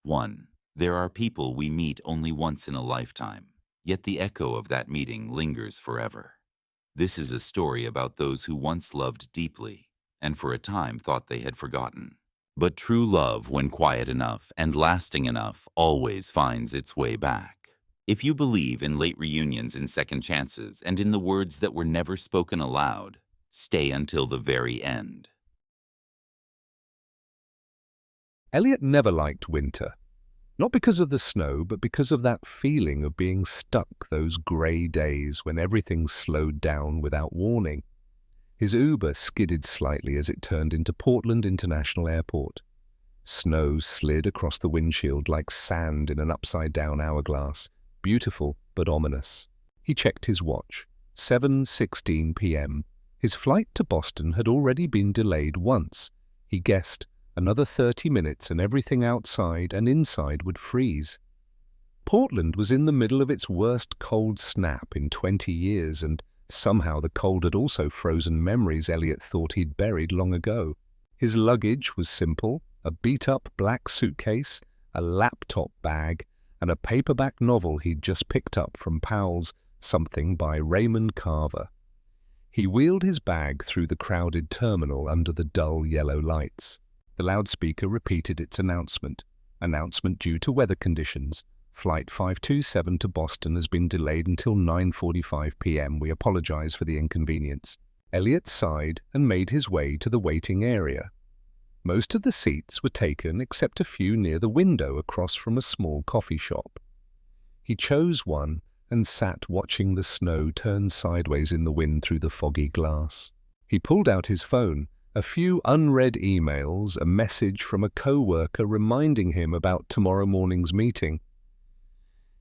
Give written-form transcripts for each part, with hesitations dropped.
1. There are people we meet only once in a lifetime, yet the echo of that meeting lingers forever. This is a story about those who once loved deeply, and for a time thought they had forgotten. But true love, when quiet enough and lasting enough, always finds its way back. If you believe in late reunions and second chances, and in the words that were never spoken aloud, stay until the very end. Elliot never liked winter. Not because of the snow, but because of that feeling of being stuck those grey days when everything slowed down without warning. His Uber skidded slightly as it turned into Portland International Airport. Snow slid across the windshield like sand in an upside-down hourglass, beautiful but ominous. He checked his watch. 7:16 p.m. His flight to Boston had already been delayed once. He guessed another 30 minutes and everything outside and inside would freeze. Portland was in the middle of its worst cold snap in 20 years, and somehow the cold had also frozen memories Elliot thought he'd buried long ago. His luggage was simple: a beat-up black suitcase, a laptop bag, and a paperback novel he'd just picked up from Powell's Something by Raymond Carver. He wheeled his bag through the crowded terminal under the dull yellow lights. The loudspeaker repeated its announcement. Announcement due to weather conditions. Flight 527 to Boston has been delayed until 9:45 p.m. We apologize for the inconvenience. Elliot sighed and made his way to the waiting area. Most of the seats were taken except a few near the window across from a small coffee shop. He chose one and sat watching the snow turn sideways in the wind through the foggy glass. He pulled out his phone. A few unread emails, a message from a co-worker reminding him about tomorrow morning's meeting.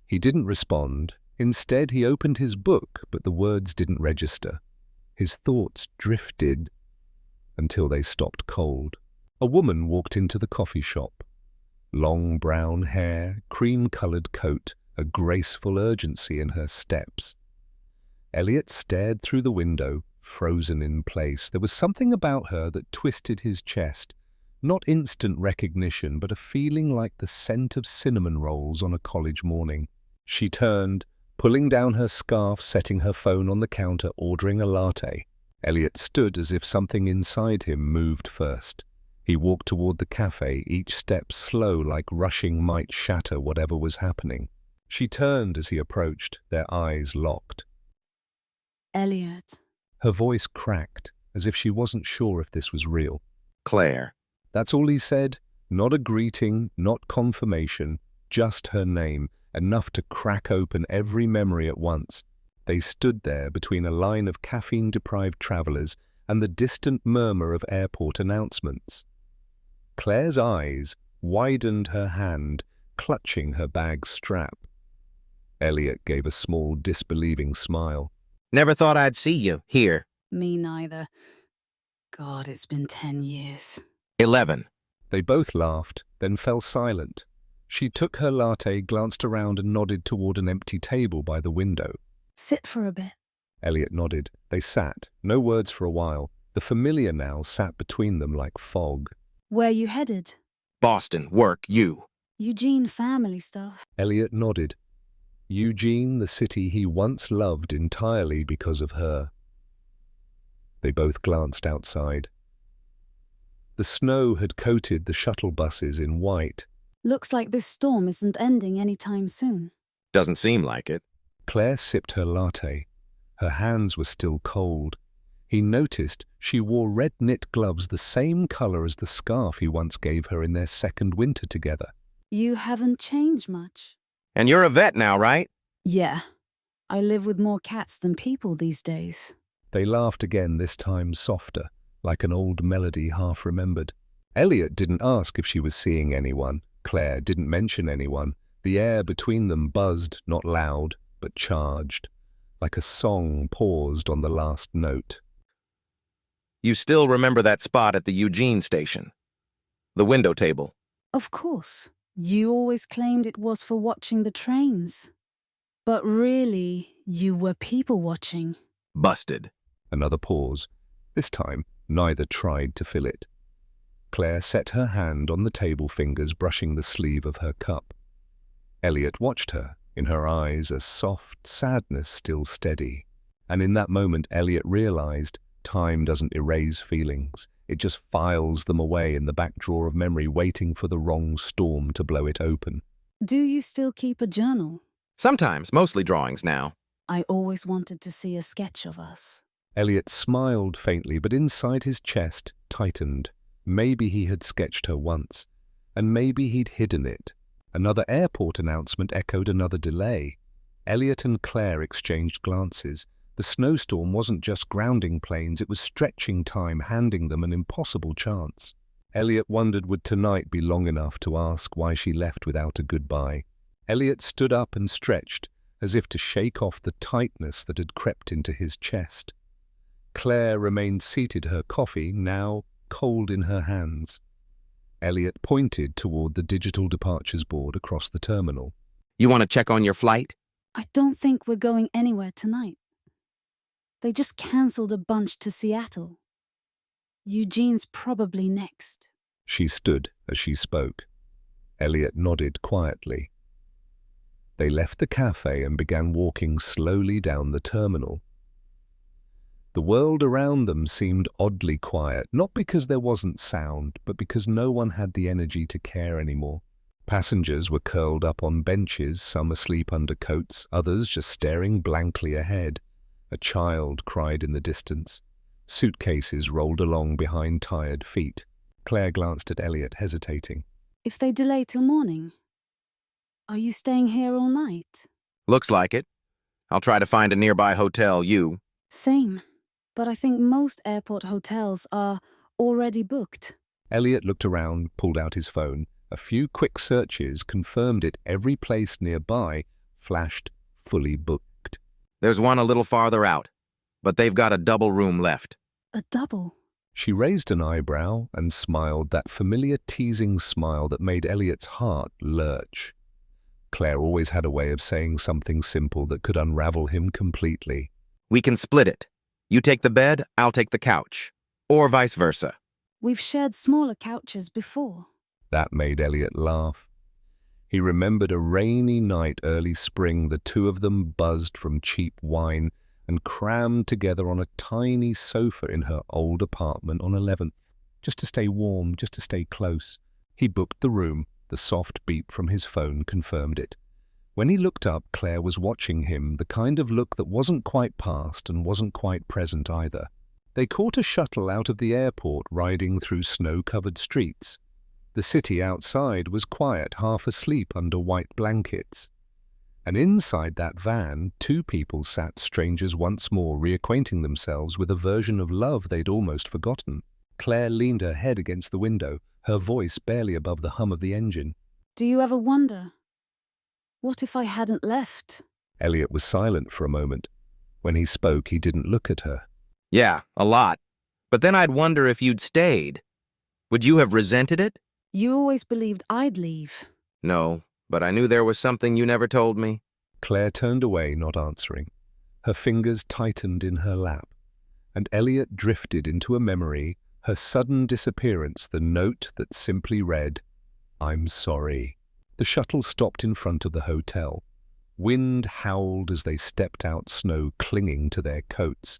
He didn't respond. Instead, he opened his book, but the words didn't register. His thoughts drifted until they stopped cold. A woman walked into the coffee shop. Long brown hair, cream-colored coat, a graceful urgency in her steps. Elliot stared through the window, frozen in place. There was something about her that twisted his chest. Not instant recognition, but a feeling like the scent of cinnamon rolls on a college morning. She turned, pulling down her scarf, setting her phone on the counter, ordering a latte. Elliot stood as if something inside him moved first. He walked toward the cafe, each step slow, like rushing might shatter whatever was happening. She turned as he approached, their eyes locked. Elliot. Her voice cracked, as if she wasn't sure if this was real. Claire. That's all he said. Not a greeting, not confirmation, just her name, enough to crack open every memory at once. They stood there between a line of caffeine-deprived travelers and the distant murmur of airport announcements. Claire's eyes widened, her hand clutching her bag's strap. Elliot gave a small, disbelieving smile. Never thought I'd see you here. Me neither. God, it's been 10 years. 11. They both laughed, then fell silent. She took her latte, glanced around and nodded toward an empty table by the window. Sit for a bit. Elliot nodded. They sat, no words for a while. The familiar now sat between them like fog. Where you headed? Boston, work, you. Eugene family stuff. Elliot nodded. Eugene, the city he once loved entirely because of her. They both glanced outside. The snow had coated the shuttle buses in white. Looks like this storm isn't ending anytime soon. Doesn't seem like it. Claire sipped her latte. Her hands were still cold. He noticed she wore red knit gloves the same color as the scarf he once gave her in their second winter together. You haven't changed much. And you're a vet now, right? Yeah. I live with more cats than people these days. They laughed again, this time softer, like an old melody half remembered. Elliot didn't ask if she was seeing anyone. Claire didn't mention anyone. The air between them buzzed, not loud, but charged, like a song paused on the last note. You still remember that spot at the Eugene station? The window table. Of course. You always claimed it was for watching the trains. But really, you were people watching. Busted. Another pause. This time, neither tried to fill it. Claire set her hand on the table fingers, brushing the sleeve of her cup. Elliot watched her, in her eyes a soft sadness still steady. And in that moment, Elliot realized time doesn't erase feelings. It just files them away in the back drawer of memory, waiting for the wrong storm to blow it open. Do you still keep a journal? Sometimes, mostly drawings now. I always wanted to see a sketch of us. Elliot smiled faintly, but inside his chest tightened. Maybe he had sketched her once, and maybe he'd hidden it. Another airport announcement echoed another delay. Elliot and Claire exchanged glances. The snowstorm wasn't just grounding planes, it was stretching time, handing them an impossible chance. Elliot wondered, would tonight be long enough to ask why she left without a goodbye? Elliot stood up and stretched, as if to shake off the tightness that had crept into his chest. Claire remained seated, her coffee now cold in her hands. Elliot pointed toward the digital departures board across the terminal. You want to check on your flight? I don't think we're going anywhere tonight. They just cancelled a bunch to Seattle. Eugene's probably next. She stood as she spoke. Elliot nodded quietly. They left the cafe and began walking slowly down the terminal. The world around them seemed oddly quiet, not because there wasn't sound, but because no one had the energy to care anymore. Passengers were curled up on benches, some asleep under coats, others just staring blankly ahead. A child cried in the distance. Suitcases rolled along behind tired feet. Claire glanced at Elliot, hesitating. If they delay till morning, are you staying here all night? Looks like it. I'll try to find a nearby hotel, Same, but I think most airport hotels are already booked. Elliot looked around, pulled out his phone. A few quick searches confirmed it. Every place nearby flashed fully booked. There's one a little farther out, but they've got a double room left. A double? She raised an eyebrow and smiled, that familiar teasing smile that made Elliot's heart lurch. Claire always had a way of saying something simple that could unravel him completely. We can split it. You take the bed, I'll take the couch. Or vice versa. We've shared smaller couches before. That made Elliot laugh. He remembered a rainy night early spring, the two of them buzzed from cheap wine and crammed together on a tiny sofa in her old apartment on 11th, just to stay warm, just to stay close. He booked the room. The soft beep from his phone confirmed it. When he looked up, Claire was watching him, the kind of look that wasn't quite past and wasn't quite present either. They caught a shuttle out of the airport, riding through snow-covered streets. The city outside was quiet, half asleep under white blankets. And inside that van, two people sat, strangers once more, reacquainting themselves with a version of love they'd almost forgotten. Claire leaned her head against the window, her voice barely above the hum of the engine. Do you ever wonder, what if I hadn't left? Elliot was silent for a moment. When he spoke, he didn't look at her. Yeah, a lot. But then I'd wonder if you'd stayed. Would you have resented it? You always believed I'd leave. No, but I knew there was something you never told me. Claire turned away, not answering. Her fingers tightened in her lap, and Elliot drifted into a memory, her sudden disappearance, the note that simply read, "I'm sorry." The shuttle stopped in front of the hotel. Wind howled as they stepped out, snow clinging to their coats.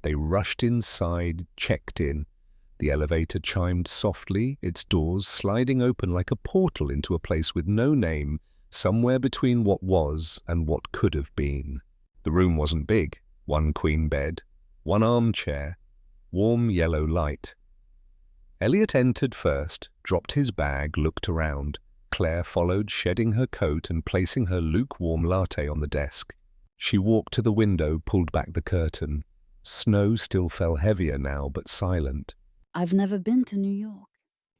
They rushed inside, checked in. The elevator chimed softly, its doors sliding open like a portal into a place with no name, somewhere between what was and what could have been. The room wasn't big. One queen bed, one armchair, warm yellow light. Elliot entered first, dropped his bag, looked around. Claire followed, shedding her coat and placing her lukewarm latte on the desk. She walked to the window, pulled back the curtain. Snow still fell heavier now, but silent. I've never been to New York.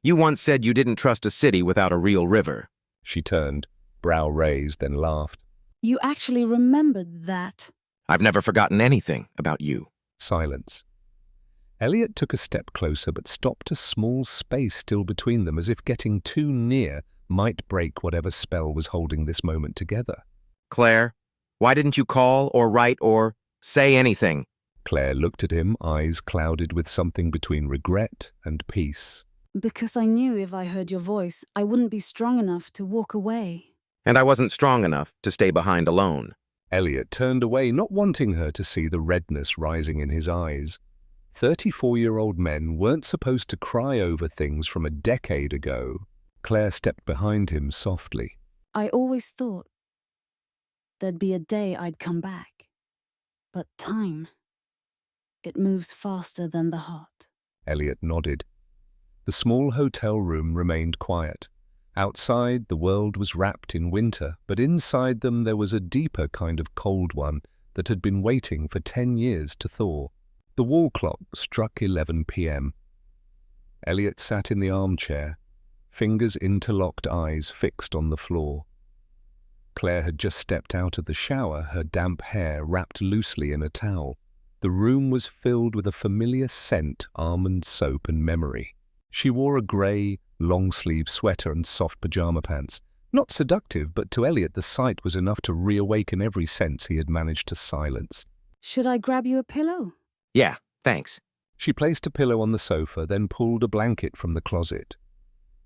You once said you didn't trust a city without a real river. She turned, brow raised, then laughed. You actually remembered that. I've never forgotten anything about you. Silence. Elliot took a step closer, but stopped, a small space still between them, as if getting too near might break whatever spell was holding this moment together. Claire, why didn't you call or write or say anything? Claire looked at him, eyes clouded with something between regret and peace. Because I knew if I heard your voice, I wouldn't be strong enough to walk away. And I wasn't strong enough to stay behind alone. Elliot turned away, not wanting her to see the redness rising in his eyes. 34-year-old men weren't supposed to cry over things from a decade ago. Claire stepped behind him softly. I always thought there'd be a day I'd come back. But time, it moves faster than the heart. Elliot nodded. The small hotel room remained quiet. Outside, the world was wrapped in winter, but inside them there was a deeper kind of cold one that had been waiting for 10 years to thaw. The wall clock struck 11 p.m. Elliot sat in the armchair, fingers interlocked, eyes fixed on the floor. Claire had just stepped out of the shower, her damp hair wrapped loosely in a towel. The room was filled with a familiar scent, almond soap and memory. She wore a grey, long-sleeve sweater and soft pajama pants. Not seductive, but to Elliot the sight was enough to reawaken every sense he had managed to silence. Should I grab you a pillow? Yeah, thanks. She placed a pillow on the sofa, then pulled a blanket from the closet.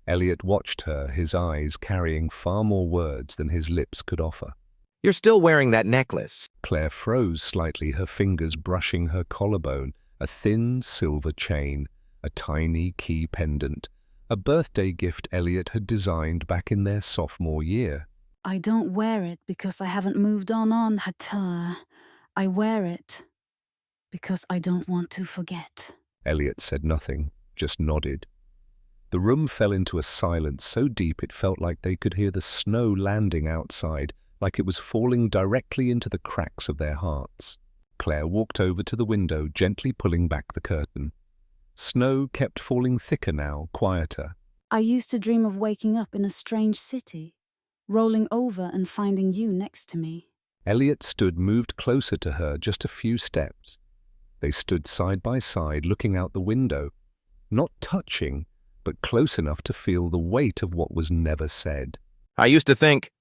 Elliot watched her, his eyes carrying far more words than his lips could offer. You're still wearing that necklace. Claire froze slightly, her fingers brushing her collarbone, a thin silver chain, a tiny key pendant, a birthday gift Elliot had designed back in their sophomore year. I don't wear it because I haven't moved on, Hatta. I wear it because I don't want to forget. Elliot said nothing, just nodded. The room fell into a silence so deep it felt like they could hear the snow landing outside, like it was falling directly into the cracks of their hearts. Claire walked over to the window, gently pulling back the curtain. Snow kept falling thicker now, quieter. I used to dream of waking up in a strange city, rolling over and finding you next to me. Elliot moved closer to her, just a few steps. They stood side by side, looking out the window, not touching, but close enough to feel the weight of what was never said. I used to think,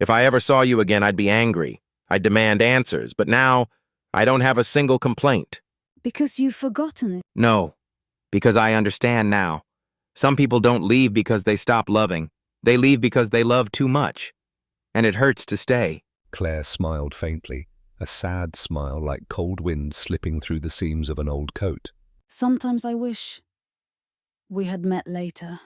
if I ever saw you again, I'd be angry. I'd demand answers, but now I don't have a single complaint. Because you've forgotten it. No, because I understand now. Some people don't leave because they stop loving. They leave because they love too much. And it hurts to stay. Claire smiled faintly, a sad smile like cold wind slipping through the seams of an old coat. Sometimes I wish we had met later,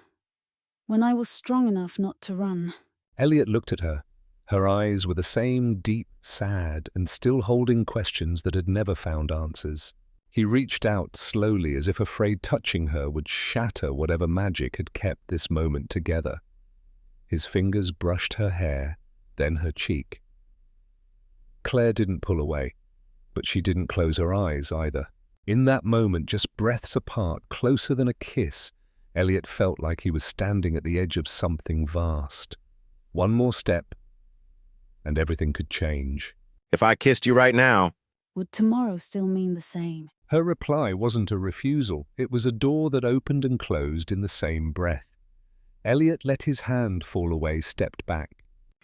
when I was strong enough not to run. Elliot looked at her. Her eyes were the same deep, sad, and still holding questions that had never found answers. He reached out slowly, as if afraid touching her would shatter whatever magic had kept this moment together. His fingers brushed her hair, then her cheek. Claire didn't pull away, but she didn't close her eyes either. In that moment, just breaths apart, closer than a kiss, Elliot felt like he was standing at the edge of something vast. One more step, and everything could change. If I kissed you right now, Would tomorrow still mean the same? Her reply wasn't a refusal. It was a door that opened and closed in the same breath. Elliot let his hand fall away, stepped back.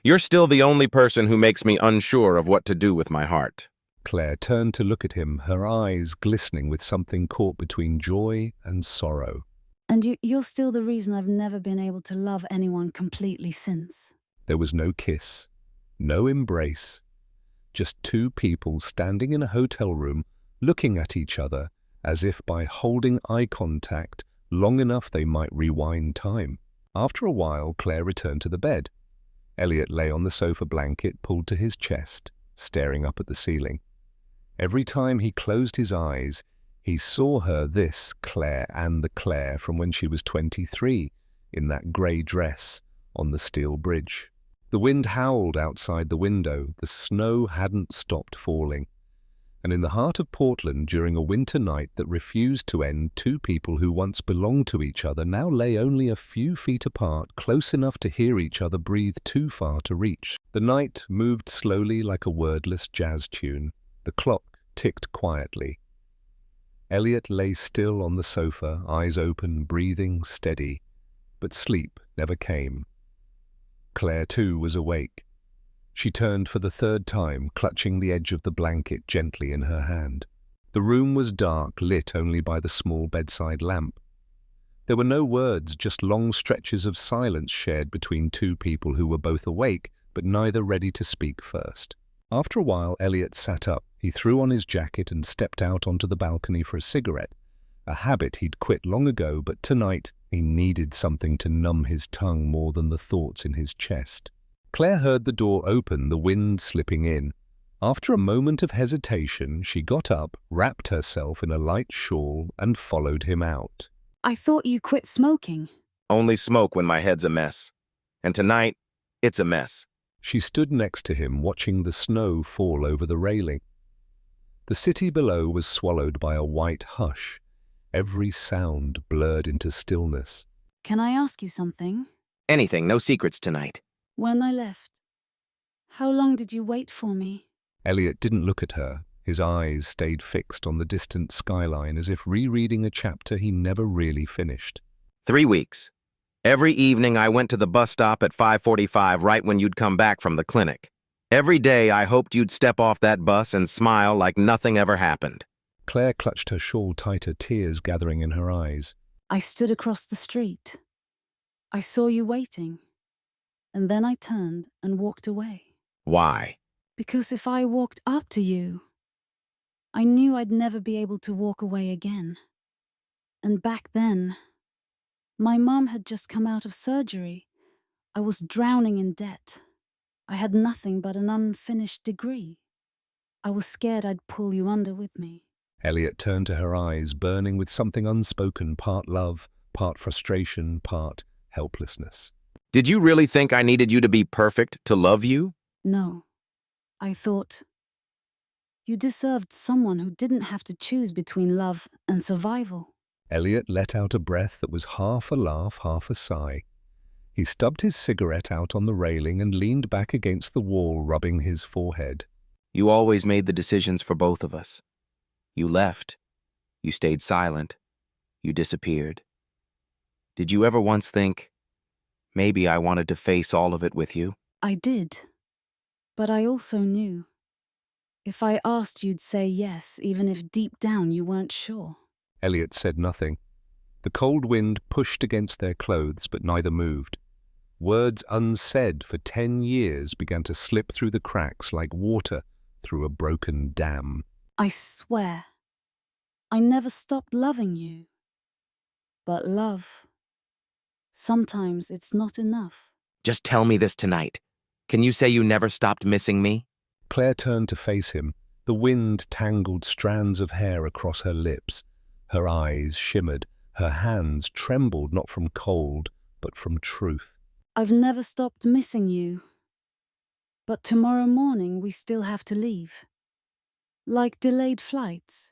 you're still the only person who makes me unsure of what to do with my heart. Claire turned to look at him, her eyes glistening with something caught between joy and sorrow. And you're still the reason I've never been able to love anyone completely since. There was no kiss, no embrace, just two people standing in a hotel room, looking at each other as if by holding eye contact long enough they might rewind time. After a while, Claire returned to the bed. Elliot lay on the sofa, blanket pulled to his chest, staring up at the ceiling. Every time he closed his eyes, he saw her, this Claire, and the Claire from when she was 23, in that grey dress on the steel bridge. The wind howled outside the window. The snow hadn't stopped falling. And in the heart of Portland, during a winter night that refused to end, two people who once belonged to each other now lay only a few feet apart, close enough to hear each other breathe, too far to reach. The night moved slowly like a wordless jazz tune. The clock ticked quietly. Elliot lay still on the sofa, eyes open, breathing steady. But sleep never came. Claire, too, was awake. She turned for the third time, clutching the edge of the blanket gently in her hand. The room was dark, lit only by the small bedside lamp. There were no words, just long stretches of silence shared between two people who were both awake, but neither ready to speak first. After a while, Elliot sat up. He threw on his jacket and stepped out onto the balcony for a cigarette, a habit he'd quit long ago, but tonight he needed something to numb his tongue more than the thoughts in his chest. Claire heard the door open, the wind slipping in. After a moment of hesitation, she got up, wrapped herself in a light shawl, and followed him out. I thought you quit smoking. Only smoke when my head's a mess. And tonight, it's a mess. She stood next to him, watching the snow fall over the railing. The city below was swallowed by a white hush, every sound blurred into stillness. Can I ask you something? Anything, no secrets tonight. When I left, how long did you wait for me? Elliot didn't look at her. His eyes stayed fixed on the distant skyline as if rereading a chapter he never really finished. 3 weeks. Every evening I went to the bus stop at 5:45 right when you'd come back from the clinic. Every day I hoped you'd step off that bus and smile like nothing ever happened. Claire clutched her shawl tighter, tears gathering in her eyes. I stood across the street. I saw you waiting. And then I turned and walked away. Why? Because if I walked up to you, I knew I'd never be able to walk away again. And back then, my mom had just come out of surgery. I was drowning in debt. I had nothing but an unfinished degree. I was scared I'd pull you under with me. Elliot turned to her eyes, burning with something unspoken, part love, part frustration, part helplessness. Did you really think I needed you to be perfect to love you? No, I thought you deserved someone who didn't have to choose between love and survival. Elliot let out a breath that was half a laugh, half a sigh. He stubbed his cigarette out on the railing and leaned back against the wall, rubbing his forehead. You always made the decisions for both of us. You left. You stayed silent. You disappeared. Did you ever once think, maybe I wanted to face all of it with you? I did. But I also knew. If I asked, you'd say yes, even if deep down you weren't sure. Elliot said nothing. The cold wind pushed against their clothes, but neither moved. Words unsaid for 10 years began to slip through the cracks like water through a broken dam. I swear, I never stopped loving you. But love, sometimes it's not enough. Just tell me this tonight. Can you say you never stopped missing me? Claire turned to face him. The wind tangled strands of hair across her lips. Her eyes shimmered. Her hands trembled not from cold, but from truth. I've never stopped missing you. But tomorrow morning we still have to leave. Like delayed flights.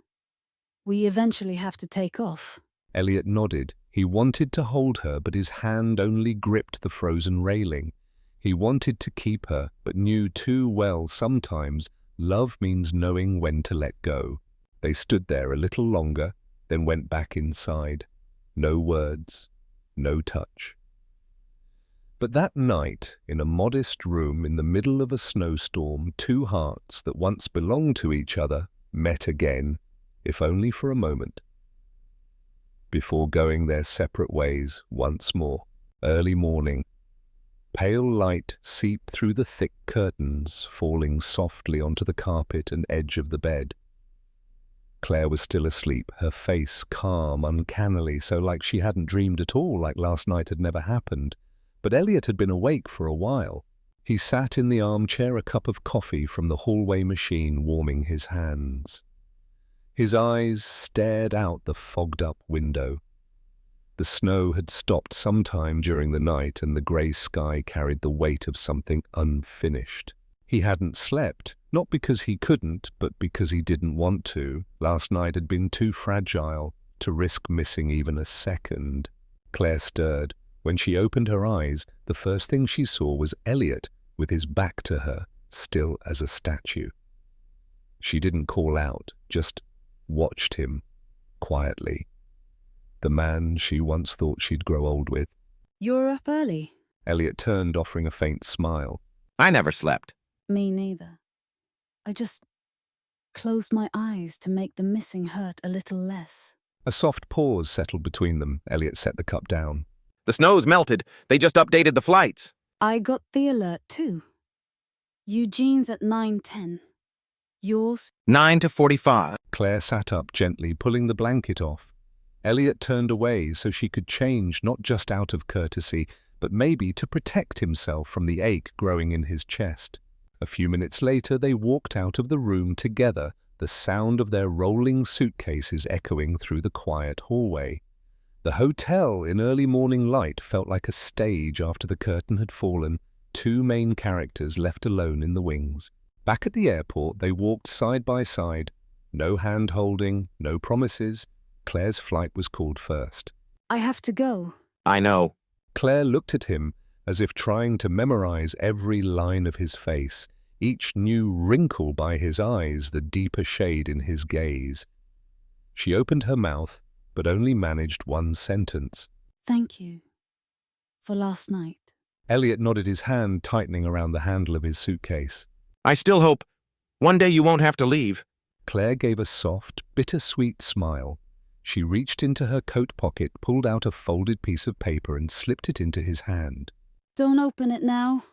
We eventually have to take off. Elliot nodded. He wanted to hold her, but his hand only gripped the frozen railing. He wanted to keep her, but knew too well sometimes love means knowing when to let go. They stood there a little longer, then went back inside. No words, no touch. But that night, in a modest room in the middle of a snowstorm, two hearts that once belonged to each other met again, if only for a moment, before going their separate ways once more. Early morning. Pale light seeped through the thick curtains, falling softly onto the carpet and edge of the bed. Claire was still asleep, her face calm, uncannily, so like she hadn't dreamed at all, like last night had never happened. But Elliot had been awake for a while. He sat in the armchair, a cup of coffee from the hallway machine warming his hands. His eyes stared out the fogged-up window. The snow had stopped sometime during the night, and the grey sky carried the weight of something unfinished. He hadn't slept, not because he couldn't, but because he didn't want to. Last night had been too fragile to risk missing even a second. Claire stirred. When she opened her eyes, the first thing she saw was Elliot with his back to her, still as a statue. She didn't call out, just watched him, quietly. The man she once thought she'd grow old with. You're up early. Elliot turned, offering a faint smile. I never slept. Me neither. I just closed my eyes to make the missing hurt a little less. A soft pause settled between them. Elliot set the cup down. The snow's melted. They just updated the flights. I got the alert too. Eugene's at 9:10. Yours? 9:45. Claire sat up gently, pulling the blanket off. Elliot turned away so she could change, not just out of courtesy, but maybe to protect himself from the ache growing in his chest. A few minutes later, they walked out of the room together, the sound of their rolling suitcases echoing through the quiet hallway. The hotel in early morning light felt like a stage after the curtain had fallen, two main characters left alone in the wings. Back at the airport, they walked side by side. No hand-holding, no promises. Claire's flight was called first. I have to go. I know. Claire looked at him as if trying to memorize every line of his face, each new wrinkle by his eyes, the deeper shade in his gaze. She opened her mouth, but only managed one sentence. Thank you. For last night. Elliot nodded, his hand tightening around the handle of his suitcase. I still hope one day you won't have to leave. Claire gave a soft, bittersweet smile. She reached into her coat pocket, pulled out a folded piece of paper and slipped it into his hand. Don't open it now.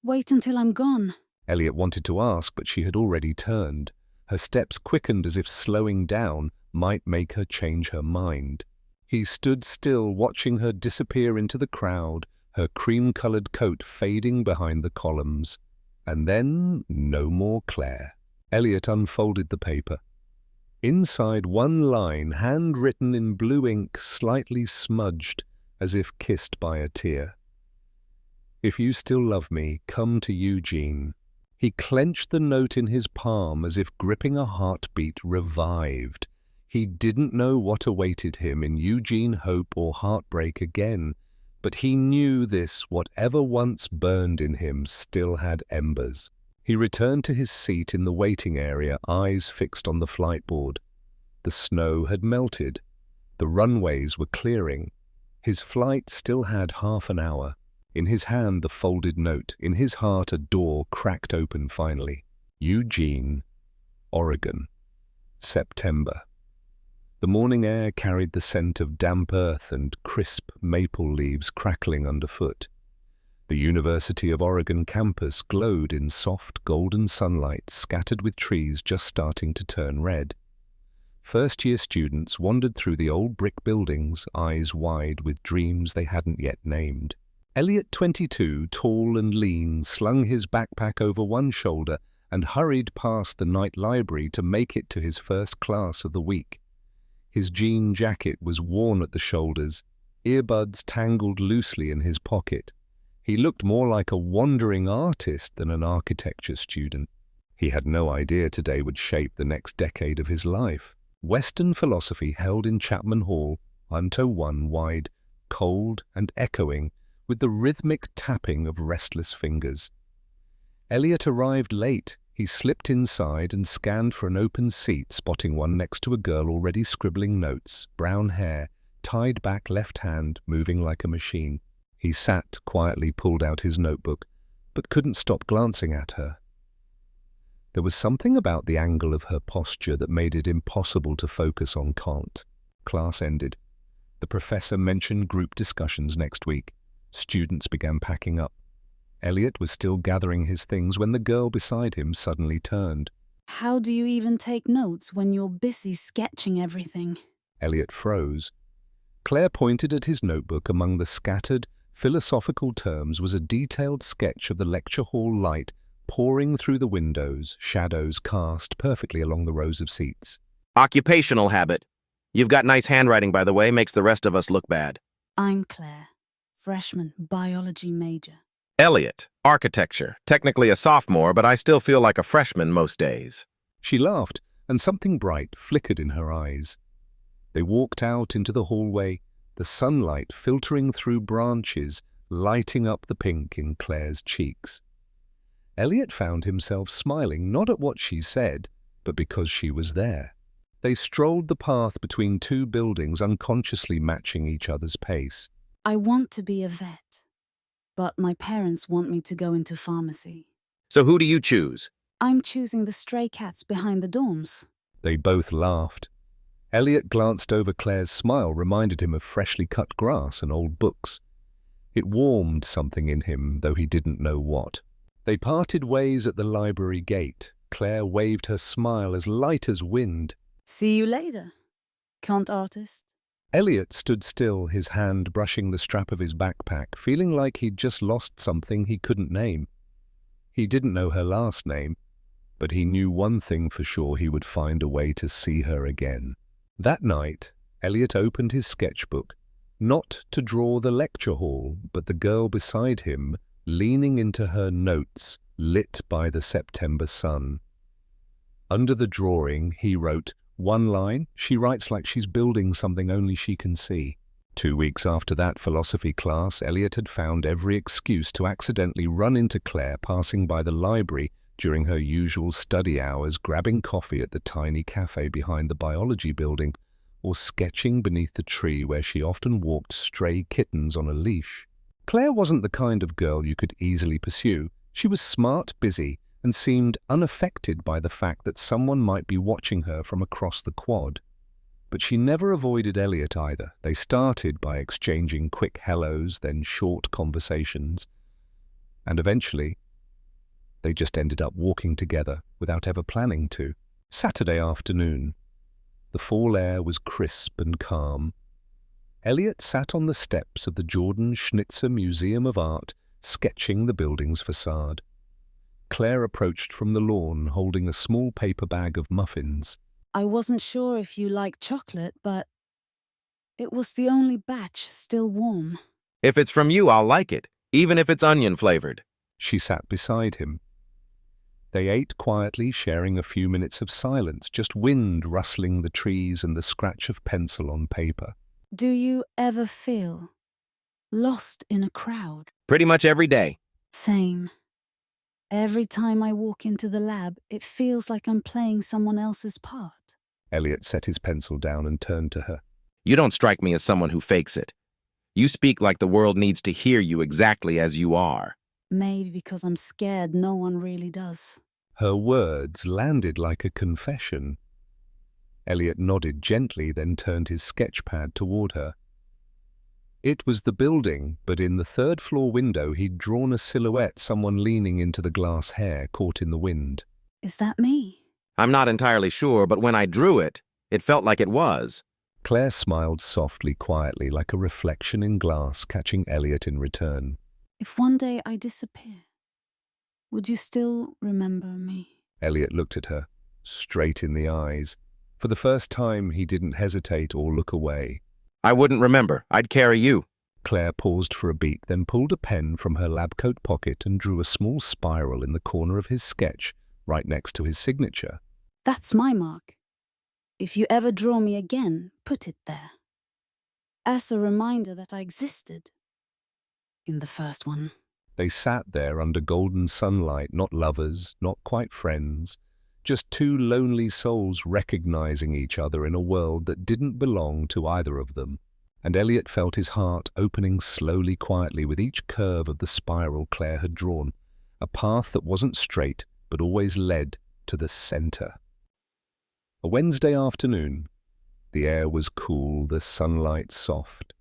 Wait until I'm gone. Elliot wanted to ask, but she had already turned. Her steps quickened as if slowing down might make her change her mind. He stood still, watching her disappear into the crowd, her cream-colored coat fading behind the columns. And then, no more Claire. Elliot unfolded the paper. Inside, one line, handwritten in blue ink, slightly smudged, as if kissed by a tear. If you still love me, come to Eugene. He clenched the note in his palm as if gripping a heartbeat revived. He didn't know what awaited him in Eugene hope or heartbreak again, but he knew this, whatever once burned in him, still had embers. He returned to his seat in the waiting area, eyes fixed on the flight board. The snow had melted. The runways were clearing. His flight still had half an hour. In his hand, the folded note. In his heart, a door cracked open finally. Eugene, Oregon. September. The morning air carried the scent of damp earth and crisp maple leaves crackling underfoot. The University of Oregon campus glowed in soft golden sunlight scattered with trees just starting to turn red. First-year students wandered through the old brick buildings, eyes wide with dreams they hadn't yet named. Elliot, 22, tall and lean, slung his backpack over one shoulder and hurried past the night library to make it to his first class of the week. His jean jacket was worn at the shoulders, earbuds tangled loosely in his pocket. He looked more like a wandering artist than an architecture student. He had no idea today would shape the next decade of his life. Western philosophy held in Chapman Hall, unto one wide, cold and echoing, with the rhythmic tapping of restless fingers. Elliot arrived late. He slipped inside and scanned for an open seat, spotting one next to a girl already scribbling notes, brown hair, tied back left hand, moving like a machine. He sat, quietly pulled out his notebook, but couldn't stop glancing at her. There was something about the angle of her posture that made it impossible to focus on Kant. Class ended. The professor mentioned group discussions next week. Students began packing up. Elliot was still gathering his things when the girl beside him suddenly turned. How do you even take notes when you're busy sketching everything? Elliot froze. Claire pointed at his notebook. Among the scattered, philosophical terms was a detailed sketch of the lecture hall light pouring through the windows, shadows cast perfectly along the rows of seats. Occupational habit. You've got nice handwriting, by the way, makes the rest of us look bad. I'm Claire, freshman biology major. Elliot, architecture. Technically a sophomore, but I still feel like a freshman most days. She laughed, and something bright flickered in her eyes. They walked out into the hallway, the sunlight filtering through branches, lighting up the pink in Claire's cheeks. Elliot found himself smiling not at what she said, but because she was there. They strolled the path between two buildings, unconsciously matching each other's pace. I want to be a vet, but my parents want me to go into pharmacy. So who do you choose? I'm choosing the stray cats behind the dorms. They both laughed. Elliot glanced over. Claire's smile reminded him of freshly cut grass and old books. It warmed something in him, though he didn't know what. They parted ways at the library gate. Claire waved her smile as light as wind. See you later, Kant artist. Elliot stood still, his hand brushing the strap of his backpack, feeling like he'd just lost something he couldn't name. He didn't know her last name, but he knew one thing for sure: he would find a way to see her again. That night, Elliot opened his sketchbook, not to draw the lecture hall, but the girl beside him, leaning into her notes, lit by the September sun. Under the drawing, he wrote, "One line, she writes like she's building something only she can see." 2 weeks after that philosophy class, Elliot had found every excuse to accidentally run into Claire passing by the library during her usual study hours, grabbing coffee at the tiny cafe behind the biology building, or sketching beneath the tree where she often walked stray kittens on a leash. Claire wasn't the kind of girl you could easily pursue. She was smart, busy, and seemed unaffected by the fact that someone might be watching her from across the quad. But she never avoided Elliot either. They started by exchanging quick hellos, then short conversations, and eventually they just ended up walking together without ever planning to. Saturday afternoon. The fall air was crisp and calm. Elliot sat on the steps of the Jordan Schnitzer Museum of Art, sketching the building's facade. Claire approached from the lawn, holding a small paper bag of muffins. I wasn't sure if you liked chocolate, but it was the only batch still warm. If it's from you, I'll like it, even if it's onion-flavored. She sat beside him. They ate quietly, sharing a few minutes of silence, just wind rustling the trees and the scratch of pencil on paper. Do you ever feel lost in a crowd? Pretty much every day. Same. Every time I walk into the lab, it feels like I'm playing someone else's part. Elliot set his pencil down and turned to her. You don't strike me as someone who fakes it. You speak like the world needs to hear you exactly as you are. Maybe because I'm scared no one really does. Her words landed like a confession. Elliot nodded gently, then turned his sketchpad toward her. It was the building, but in the third-floor window he'd drawn a silhouette, someone leaning into the glass hair caught in the wind. Is that me? I'm not entirely sure, but when I drew it, it felt like it was. Claire smiled softly, quietly, like a reflection in glass, catching Elliot in return. If one day I disappear, would you still remember me? Elliot looked at her, straight in the eyes. For the first time, he didn't hesitate or look away. I wouldn't remember. I'd carry you. Claire paused for a beat, then pulled a pen from her lab coat pocket and drew a small spiral in the corner of his sketch, right next to his signature. That's my mark. If you ever draw me again, put it there. As a reminder that I existed in the first one. They sat there under golden sunlight, not lovers, not quite friends, just two lonely souls recognizing each other in a world that didn't belong to either of them. And Elliot felt his heart opening slowly, quietly, with each curve of the spiral Claire had drawn, a path that wasn't straight, but always led to the center. A Wednesday afternoon. The air was cool, the sunlight soft.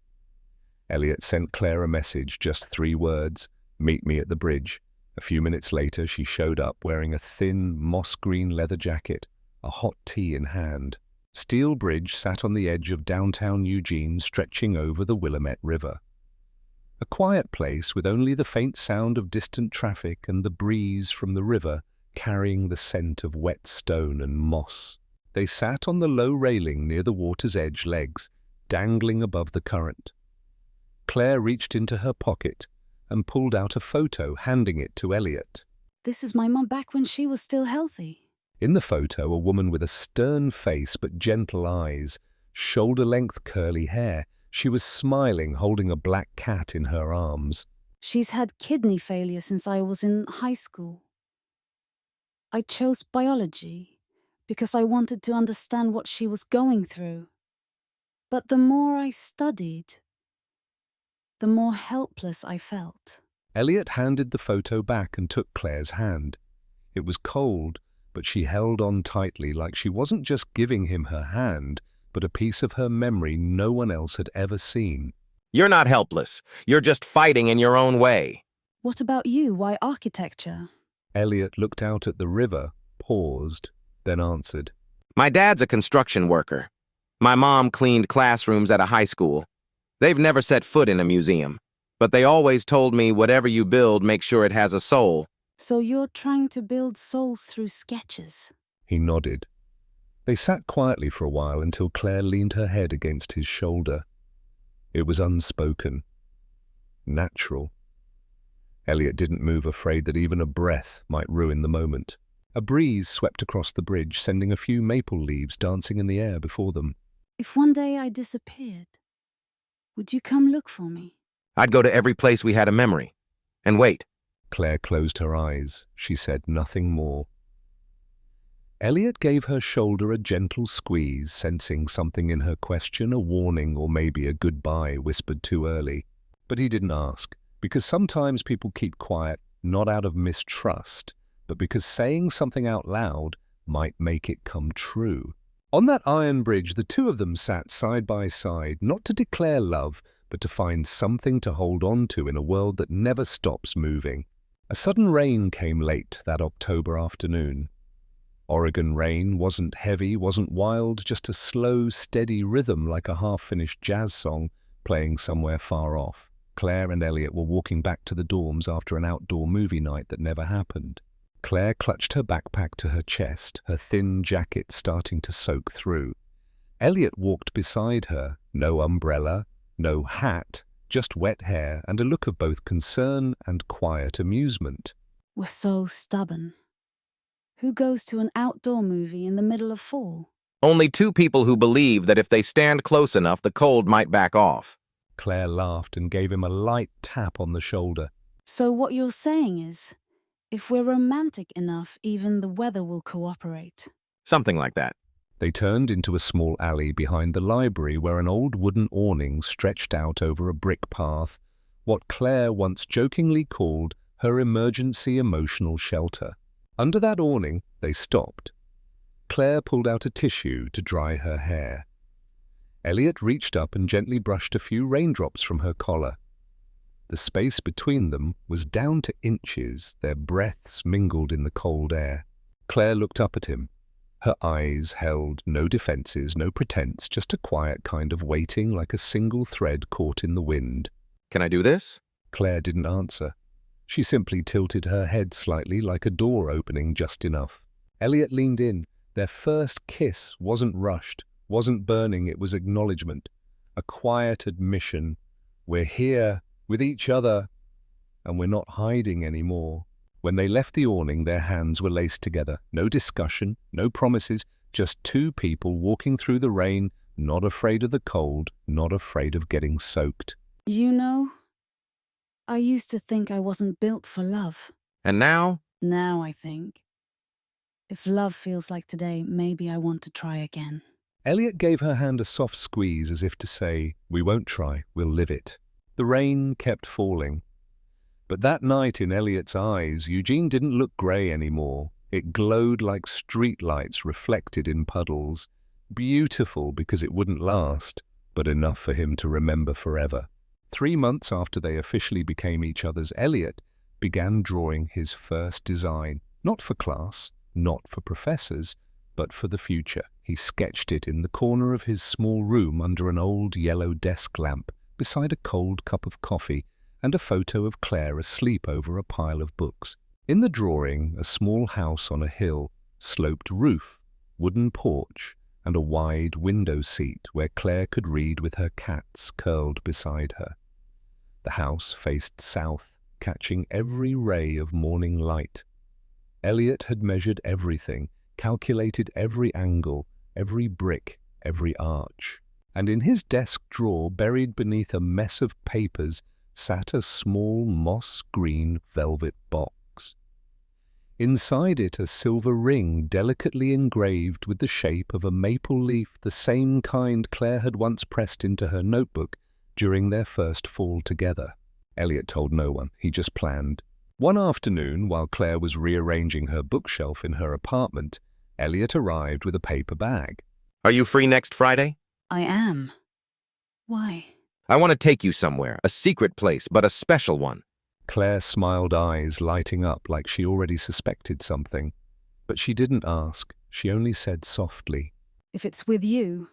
Elliot sent Claire a message, just 3 words, "Meet me at the bridge." A few minutes later, she showed up wearing a thin, moss-green leather jacket, a hot tea in hand. Steel Bridge sat on the edge of downtown Eugene, stretching over the Willamette River. A quiet place with only the faint sound of distant traffic and the breeze from the river carrying the scent of wet stone and moss. They sat on the low railing near the water's edge, legs dangling above the current. Claire reached into her pocket and pulled out a photo, handing it to Elliot. This is my mum back when she was still healthy. In the photo, a woman with a stern face but gentle eyes, shoulder-length curly hair. She was smiling, holding a black cat in her arms. She's had kidney failure since I was in high school. I chose biology because I wanted to understand what she was going through. But the more I studied, the more helpless I felt. Elliot handed the photo back and took Claire's hand. It was cold, but she held on tightly, like she wasn't just giving him her hand, but a piece of her memory no one else had ever seen. You're not helpless. You're just fighting in your own way. What about you? Why architecture? Elliot looked out at the river, paused, then answered. My dad's a construction worker. My mom cleaned classrooms at a high school. They've never set foot in a museum, but they always told me whatever you build, make sure it has a soul. So you're trying to build souls through sketches? He nodded. They sat quietly for a while until Claire leaned her head against his shoulder. It was unspoken, natural. Elliot didn't move, afraid that even a breath might ruin the moment. A breeze swept across the bridge, sending a few maple leaves dancing in the air before them. If one day I disappeared, would you come look for me? I'd go to every place we had a memory. And wait. Claire closed her eyes. She said nothing more. Elliot gave her shoulder a gentle squeeze, sensing something in her question, a warning or maybe a goodbye whispered too early. But he didn't ask, because sometimes people keep quiet, not out of mistrust, but because saying something out loud might make it come true. On that iron bridge, the two of them sat side by side, not to declare love, but to find something to hold on to in a world that never stops moving. A sudden rain came late that October afternoon. Oregon rain wasn't heavy, wasn't wild, just a slow, steady rhythm like a half-finished jazz song playing somewhere far off. Claire and Elliot were walking back to the dorms after an outdoor movie night that never happened. Claire clutched her backpack to her chest, her thin jacket starting to soak through. Elliot walked beside her, no umbrella, no hat, just wet hair and a look of both concern and quiet amusement. We're so stubborn. Who goes to an outdoor movie in the middle of fall? Only two people who believe that if they stand close enough, the cold might back off. Claire laughed and gave him a light tap on the shoulder. So what you're saying is, if we're romantic enough, even the weather will cooperate. Something like that. They turned into a small alley behind the library where an old wooden awning stretched out over a brick path, what Claire once jokingly called her emergency emotional shelter. Under that awning, they stopped. Claire pulled out a tissue to dry her hair. Elliot reached up and gently brushed a few raindrops from her collar. The space between them was down to inches, their breaths mingled in the cold air. Claire looked up at him. Her eyes held no defenses, no pretense, just a quiet kind of waiting like a single thread caught in the wind. Can I do this? Claire didn't answer. She simply tilted her head slightly like a door opening just enough. Elliot leaned in. Their first kiss wasn't rushed, wasn't burning, it was acknowledgement. A quiet admission. We're here, with each other, and we're not hiding anymore. When they left the awning, their hands were laced together. No discussion, no promises, just two people walking through the rain, not afraid of the cold, not afraid of getting soaked. You know, I used to think I wasn't built for love. And now? Now I think, if love feels like today, maybe I want to try again. Elliot gave her hand a soft squeeze as if to say, we won't try, we'll live it. The rain kept falling. But that night in Elliot's eyes, Eugene didn't look grey anymore. It glowed like streetlights reflected in puddles. Beautiful because it wouldn't last, but enough for him to remember forever. 3 months after they officially became each other's, Elliot began drawing his first design. Not for class, not for professors, but for the future. He sketched it in the corner of his small room under an old yellow desk lamp, beside a cold cup of coffee and a photo of Claire asleep over a pile of books. In the drawing, a small house on a hill, sloped roof, wooden porch, and a wide window seat where Claire could read with her cats curled beside her. The house faced south, catching every ray of morning light. Elliot had measured everything, calculated every angle, every brick, every arch. And in his desk drawer, buried beneath a mess of papers, sat a small moss-green velvet box. Inside it, a silver ring delicately engraved with the shape of a maple leaf, the same kind Claire had once pressed into her notebook during their first fall together. Elliot told no one, he just planned. One afternoon, while Claire was rearranging her bookshelf in her apartment, Elliot arrived with a paper bag. Are you free next Friday? I am. Why? I want to take you somewhere, a secret place, but a special one. Claire's smiled eyes lighting up like she already suspected something. But she didn't ask. She only said softly. If it's with you,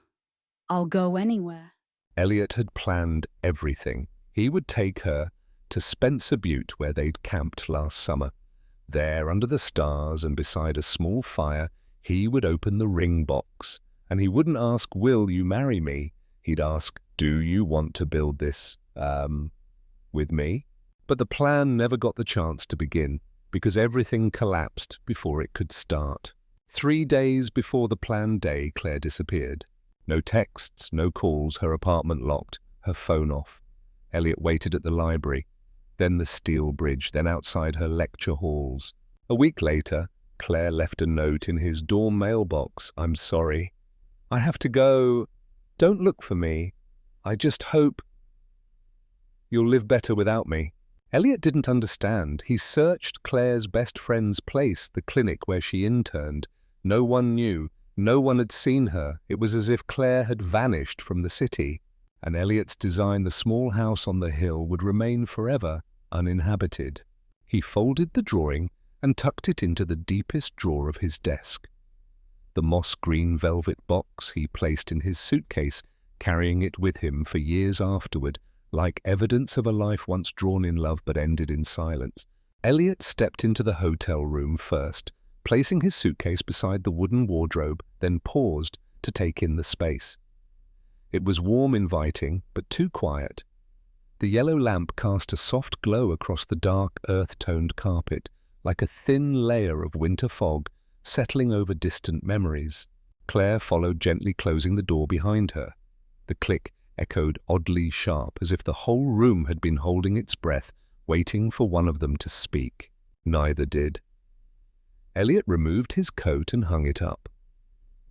I'll go anywhere. Elliot had planned everything. He would take her to Spencer Butte where they'd camped last summer. There, under the stars and beside a small fire, he would open the ring box. And he wouldn't ask, "Will you marry me?" He'd ask, "Do you want to build this, with me?" But the plan never got the chance to begin, because everything collapsed before it could start. 3 days before the planned day, Claire disappeared. No texts, no calls, her apartment locked, her phone off. Elliot waited at the library, then the steel bridge, then outside her lecture halls. A week later, Claire left a note in his dorm mailbox. "I'm sorry. I have to go. Don't look for me. I just hope you'll live better without me." Elliot didn't understand. He searched Claire's best friend's place, the clinic where she interned. No one knew. No one had seen her. It was as if Claire had vanished from the city. And Elliot's design, the small house on the hill, would remain forever uninhabited. He folded the drawing and tucked it into the deepest drawer of his desk. The moss-green velvet box he placed in his suitcase, carrying it with him for years afterward, like evidence of a life once drawn in love but ended in silence. Elliot stepped into the hotel room first, placing his suitcase beside the wooden wardrobe, then paused to take in the space. It was warm, inviting, but too quiet. The yellow lamp cast a soft glow across the dark, earth-toned carpet, like a thin layer of winter fog settling over distant memories. Claire followed, gently closing the door behind her. The click echoed oddly sharp, as if the whole room had been holding its breath, waiting for one of them to speak. Neither did. Elliot removed his coat and hung it up.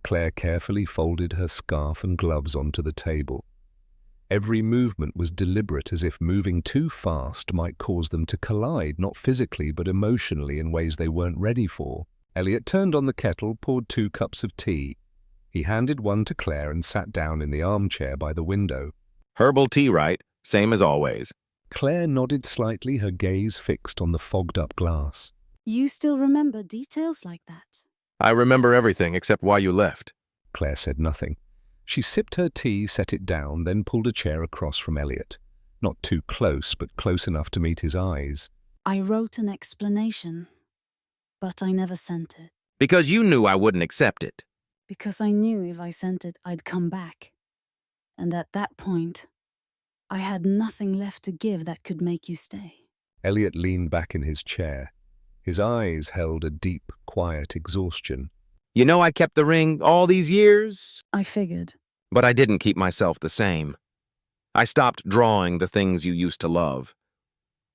Claire carefully folded her scarf and gloves onto the table. Every movement was deliberate, as if moving too fast might cause them to collide, not physically but emotionally in ways they weren't ready for. Elliot turned on the kettle, poured 2 cups of tea. He handed one to Claire and sat down in the armchair by the window. Herbal tea, right? Same as always. Claire nodded slightly, her gaze fixed on the fogged-up glass. You still remember details like that? I remember everything except why you left. Claire said nothing. She sipped her tea, set it down, then pulled a chair across from Elliot. Not too close, but close enough to meet his eyes. I wrote an explanation, but I never sent it. Because you knew I wouldn't accept it. Because I knew if I sent it, I'd come back. And at that point, I had nothing left to give that could make you stay. Elliot leaned back in his chair. His eyes held a deep, quiet exhaustion. You know I kept the ring all these years? I figured. But I didn't keep myself the same. I stopped drawing the things you used to love.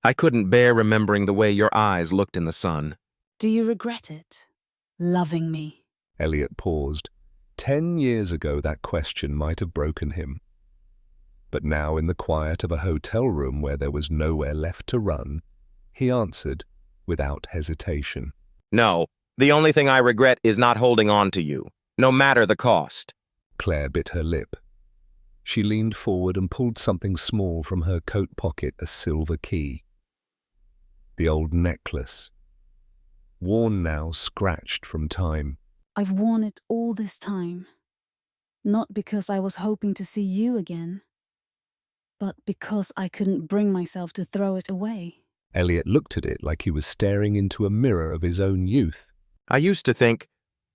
I couldn't bear remembering the way your eyes looked in the sun. Do you regret it? Loving me? Elliot paused. 10 years ago, that question might have broken him. But now, in the quiet of a hotel room where there was nowhere left to run, he answered without hesitation. No, the only thing I regret is not holding on to you, no matter the cost. Claire bit her lip. She leaned forward and pulled something small from her coat pocket, a silver key. The old necklace. Worn now, scratched from time. I've worn it all this time. Not because I was hoping to see you again, but because I couldn't bring myself to throw it away. Elliot looked at it like he was staring into a mirror of his own youth. I used to think,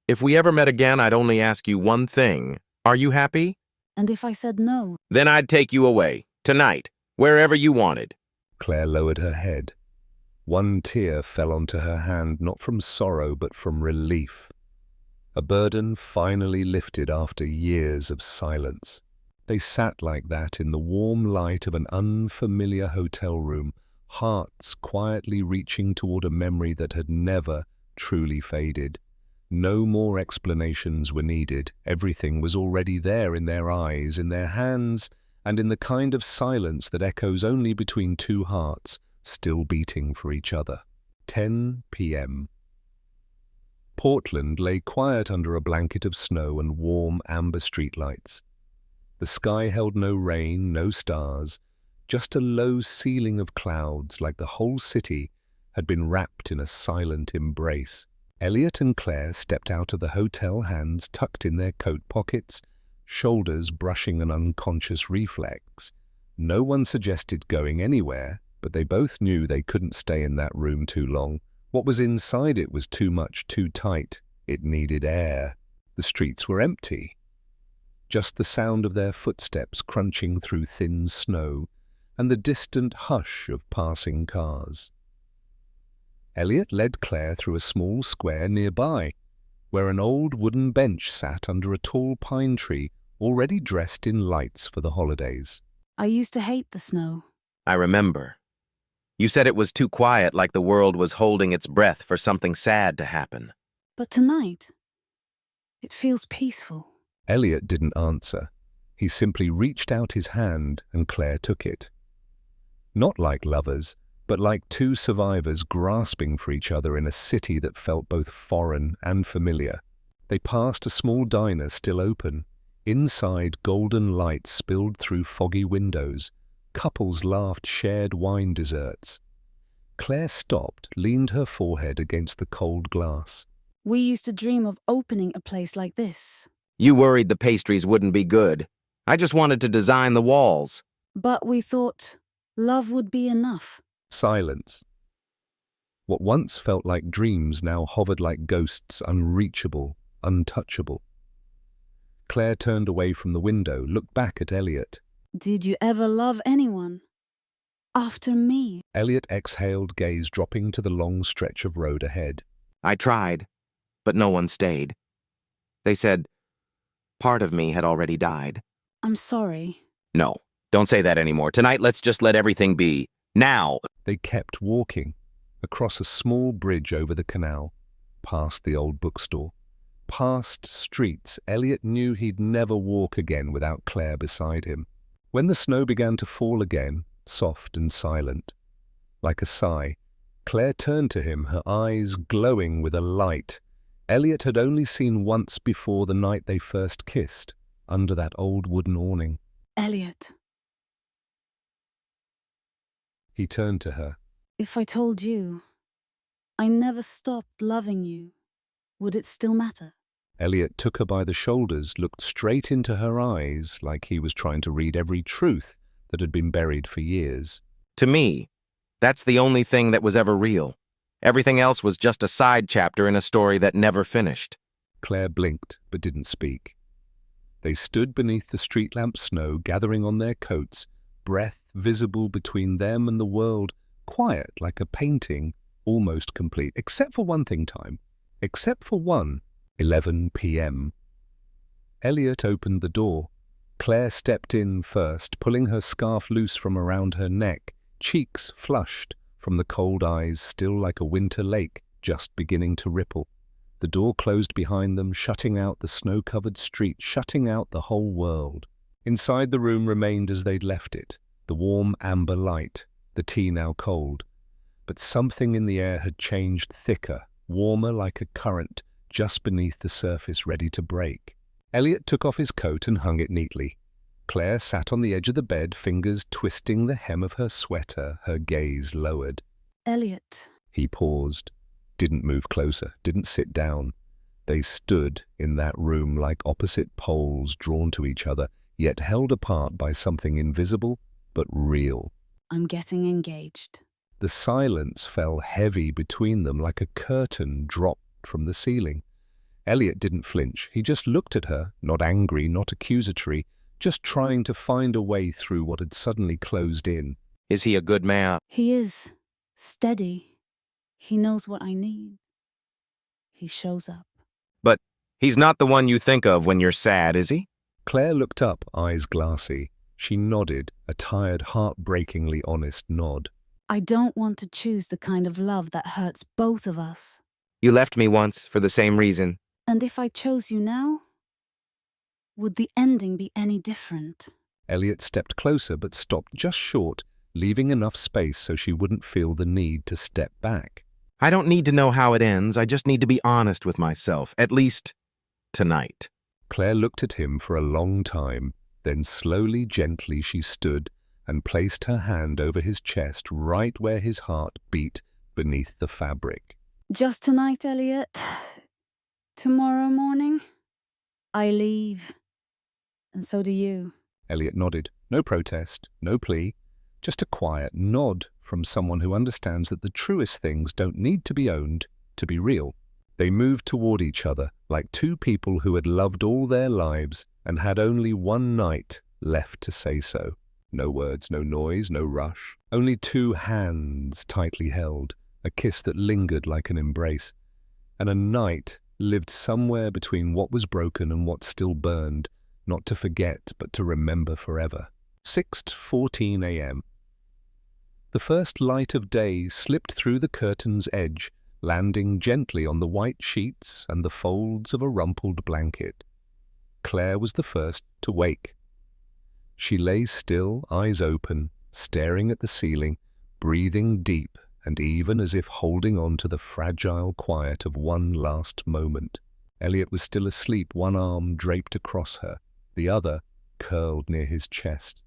if we ever met again, I'd only ask you one thing. Are you happy? And if I said no? Then I'd take you away, tonight, wherever you wanted. Claire lowered her head. One tear fell onto her hand, not from sorrow but from relief. A burden finally lifted after years of silence. They sat like that in the warm light of an unfamiliar hotel room, hearts quietly reaching toward a memory that had never truly faded. No more explanations were needed. Everything was already there in their eyes, in their hands, and in the kind of silence that echoes only between two hearts, still beating for each other. 10 p.m. Portland lay quiet under a blanket of snow and warm amber streetlights. The sky held no rain, no stars, just a low ceiling of clouds like the whole city had been wrapped in a silent embrace. Elliot and Claire stepped out of the hotel, hands tucked in their coat pockets, shoulders brushing an unconscious reflex. No one suggested going anywhere, but they both knew they couldn't stay in that room too long. What was inside it was too much, too tight. It needed air. The streets were empty. Just the sound of their footsteps crunching through thin snow and the distant hush of passing cars. Elliot led Claire through a small square nearby, where an old wooden bench sat under a tall pine tree already dressed in lights for the holidays. I used to hate the snow. I remember. You said it was too quiet, like the world was holding its breath for something sad to happen. But tonight, it feels peaceful. Elliot didn't answer. He simply reached out his hand and Claire took it. Not like lovers, but like two survivors grasping for each other in a city that felt both foreign and familiar. They passed a small diner still open. Inside, golden light spilled through foggy windows. Couples laughed, shared wine desserts. Claire stopped, leaned her forehead against the cold glass. We used to dream of opening a place like this. You worried the pastries wouldn't be good. I just wanted to design the walls. But we thought love would be enough. Silence. What once felt like dreams now hovered like ghosts, unreachable, untouchable. Claire turned away from the window, looked back at Elliot. Did you ever love anyone? After me? Elliot exhaled, gaze dropping to the long stretch of road ahead. I tried, but no one stayed. They said part of me had already died. I'm sorry. No, don't say that anymore. Tonight, let's just let everything be. Now! They kept walking, across a small bridge over the canal, past the old bookstore, past streets Elliot knew he'd never walk again without Claire beside him. When the snow began to fall again, soft and silent, like a sigh, Claire turned to him, her eyes glowing with a light Elliot had only seen once before the night they first kissed, under that old wooden awning. Elliot. He turned to her. If I told you I never stopped loving you, would it still matter? Elliot took her by the shoulders, looked straight into her eyes like he was trying to read every truth that had been buried for years. To me, that's the only thing that was ever real. Everything else was just a side chapter in a story that never finished. Claire blinked but didn't speak. They stood beneath the street lamp snow, gathering on their coats, breath visible between them and the world, quiet like a painting, almost complete, except for one thing time. Except for 11 p.m. Elliot opened the door. Claire stepped in first, pulling her scarf loose from around her neck, cheeks flushed from the cold eyes still like a winter lake just beginning to ripple. The door closed behind them, shutting out the snow-covered street, shutting out the whole world. Inside the room remained as they'd left it, the warm amber light, the tea now cold. But something in the air had changed, thicker, warmer like a current, just beneath the surface ready to break. Elliot took off his coat and hung it neatly. Claire sat on the edge of the bed, fingers twisting the hem of her sweater, her gaze lowered. Elliot. He paused, didn't move closer, didn't sit down. They stood in that room like opposite poles drawn to each other, yet held apart by something invisible but real. I'm getting engaged. The silence fell heavy between them like a curtain dropped from the ceiling. Elliot didn't flinch. He just looked at her, not angry, not accusatory, just trying to find a way through what had suddenly closed in. Is he a good man? He is. Steady. He knows what I need. He shows up. But he's not the one you think of when you're sad, is he? Claire looked up, eyes glassy. She nodded, a tired, heartbreakingly honest nod. I don't want to choose the kind of love that hurts both of us. You left me once for the same reason. And if I chose you now, would the ending be any different? Elliot stepped closer but stopped just short, leaving enough space so she wouldn't feel the need to step back. I don't need to know how it ends. I just need to be honest with myself, at least tonight. Claire looked at him for a long time, Then slowly, gently she stood and placed her hand over his chest right where his heart beat beneath the fabric. Just tonight, Elliot. Tomorrow morning, I leave. And so do you. Elliot nodded. No protest, no plea, just a quiet nod from someone who understands that the truest things don't need to be owned to be real. They moved toward each other like two people who had loved all their lives and had only one night left to say so. No words, no noise, no rush. Only two hands tightly held, a kiss that lingered like an embrace, and a night lived somewhere between what was broken and what still burned, not to forget but to remember forever. 6:14 a.m. The first light of day slipped through the curtain's edge, landing gently on the white sheets and the folds of a rumpled blanket. Claire was the first to wake. She lay still, eyes open, staring at the ceiling, breathing deep and even as if holding on to the fragile quiet of one last moment. Elliot was still asleep, one arm draped across her, the other curled near his chest.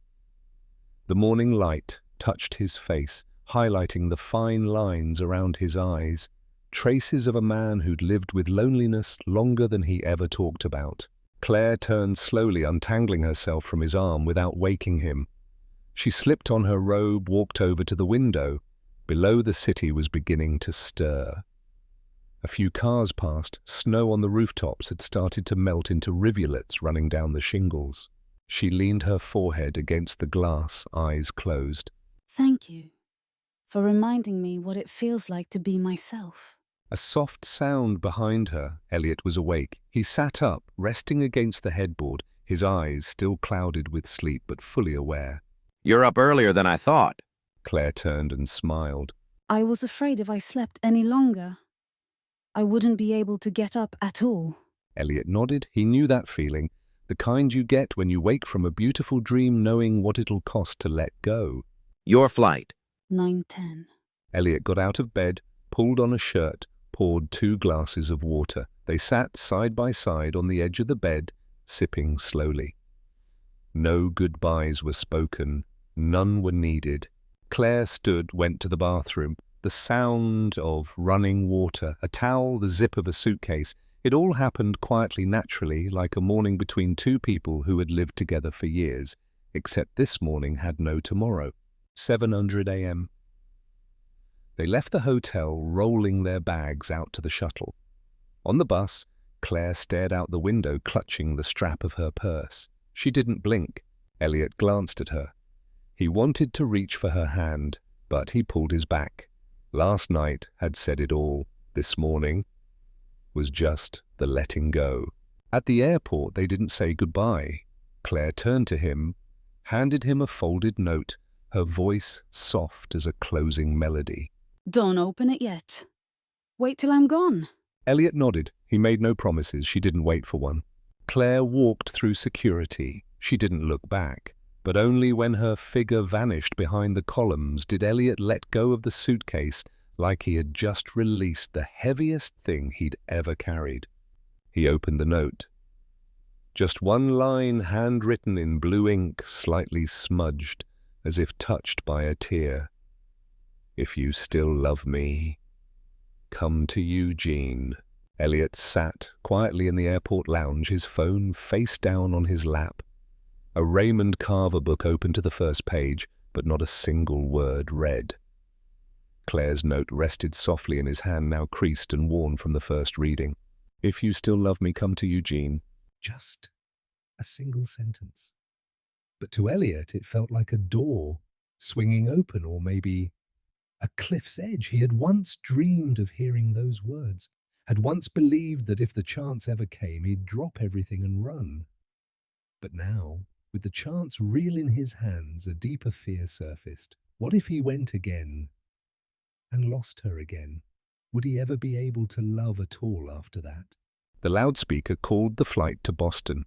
The morning light touched his face, highlighting the fine lines around his eyes, traces of a man who'd lived with loneliness longer than he ever talked about. Claire turned slowly, untangling herself from his arm without waking him. She slipped on her robe, walked over to the window. Below, the city was beginning to stir. A few cars passed. Snow on the rooftops had started to melt into rivulets running down the shingles. She leaned her forehead against the glass, eyes closed. Thank you for reminding me what it feels like to be myself. A soft sound behind her. Elliot was awake. He sat up, resting against the headboard, his eyes still clouded with sleep but fully aware. You're up earlier than I thought. Claire turned and smiled. I was afraid if I slept any longer, I wouldn't be able to get up at all. Elliot nodded. He knew that feeling, the kind you get when you wake from a beautiful dream knowing what it'll cost to let go. Your flight. 9:10. Elliot got out of bed, pulled on a shirt, poured 2 glasses of water. They sat side by side on the edge of the bed, sipping slowly. No goodbyes were spoken. None were needed. Claire stood, went to the bathroom. The sound of running water, a towel, the zip of a suitcase. It all happened quietly, naturally, like a morning between two people who had lived together for years, except this morning had no tomorrow. 7:00 a.m. They left the hotel, rolling their bags out to the shuttle. On the bus, Claire stared out the window, clutching the strap of her purse. She didn't blink. Elliot glanced at her. He wanted to reach for her hand, but he pulled his back. Last night had said it all. This morning was just the letting go. At the airport, they didn't say goodbye. Claire turned to him, handed him a folded note, her voice soft as a closing melody. Don't open it yet. Wait till I'm gone. Elliot nodded. He made no promises. She didn't wait for one. Claire walked through security. She didn't look back. But only when her figure vanished behind the columns did Elliot let go of the suitcase like he had just released the heaviest thing he'd ever carried. He opened the note. Just one line handwritten in blue ink, slightly smudged, as if touched by a tear. If you still love me, come to Eugene. Elliot sat quietly in the airport lounge, his phone face down on his lap. A Raymond Carver book open to the first page, but not a single word read. Claire's note rested softly in his hand, now creased and worn from the first reading. If you still love me, come to Eugene. Just a single sentence. But to Elliot, it felt like a door swinging open, or maybe a cliff's edge. He had once dreamed of hearing those words, had once believed that if the chance ever came, he'd drop everything and run. But now, with the chance real in his hands, a deeper fear surfaced. What if he went again and lost her again? Would he ever be able to love at all after that? The loudspeaker called the flight to Boston.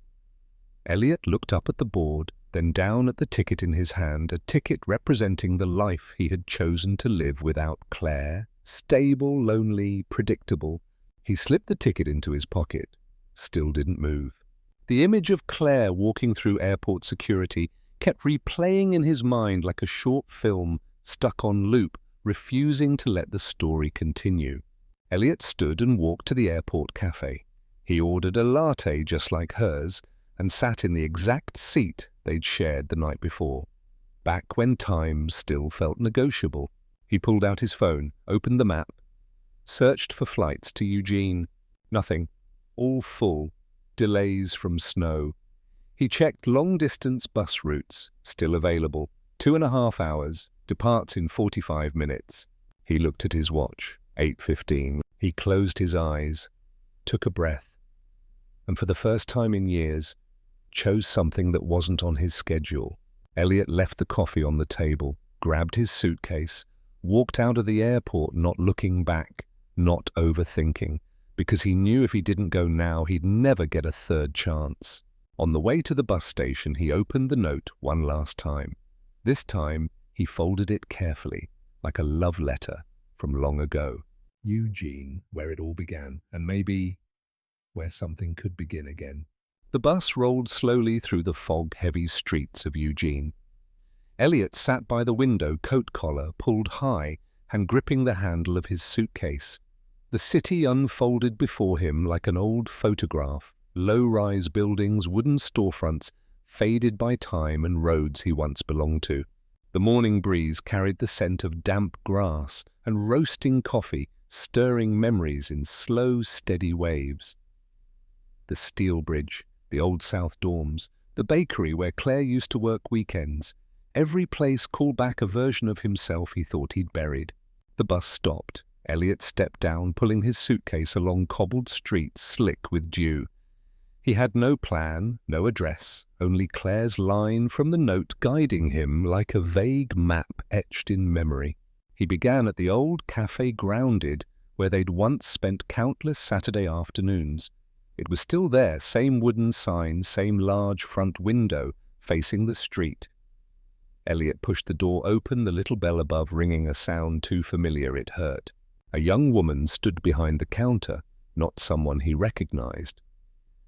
Elliot looked up at the board, then down at the ticket in his hand, a ticket representing the life he had chosen to live without Claire. Stable, lonely, predictable. He slipped the ticket into his pocket. Still didn't move. The image of Claire walking through airport security kept replaying in his mind like a short film stuck on loop, refusing to let the story continue. Elliot stood and walked to the airport cafe. He ordered a latte just like hers and sat in the exact seat they'd shared the night before. Back when time still felt negotiable. He pulled out his phone, opened the map, searched for flights to Eugene. Nothing. All full. Delays from snow. He checked long-distance bus routes, still available. 2.5 hours, departs in 45 minutes. He looked at his watch, 8:15. He closed his eyes, took a breath, and for the first time in years, chose something that wasn't on his schedule. Elliot left the coffee on the table, grabbed his suitcase, walked out of the airport not looking back, not overthinking, because he knew if he didn't go now, he'd never get a third chance. On the way to the bus station, he opened the note one last time. This time, he folded it carefully, like a love letter from long ago. Eugene, where it all began, and maybe where something could begin again. The bus rolled slowly through the fog-heavy streets of Eugene. Elliot sat by the window, coat collar pulled high and gripping the handle of his suitcase. The city unfolded before him like an old photograph, low-rise buildings, wooden storefronts, faded by time and roads he once belonged to. The morning breeze carried the scent of damp grass and roasting coffee, stirring memories in slow, steady waves. The steel bridge, the Old South dorms, the bakery where Claire used to work weekends. Every place called back a version of himself he thought he'd buried. The bus stopped. Elliot stepped down, pulling his suitcase along cobbled streets slick with dew. He had no plan, no address, only Claire's line from the note guiding him like a vague map etched in memory. He began at the old Café Grounded, where they'd once spent countless Saturday afternoons. It was still there, same wooden sign, same large front window, facing the street. Elliot pushed the door open, the little bell above ringing a sound too familiar it hurt. A young woman stood behind the counter, not someone he recognized.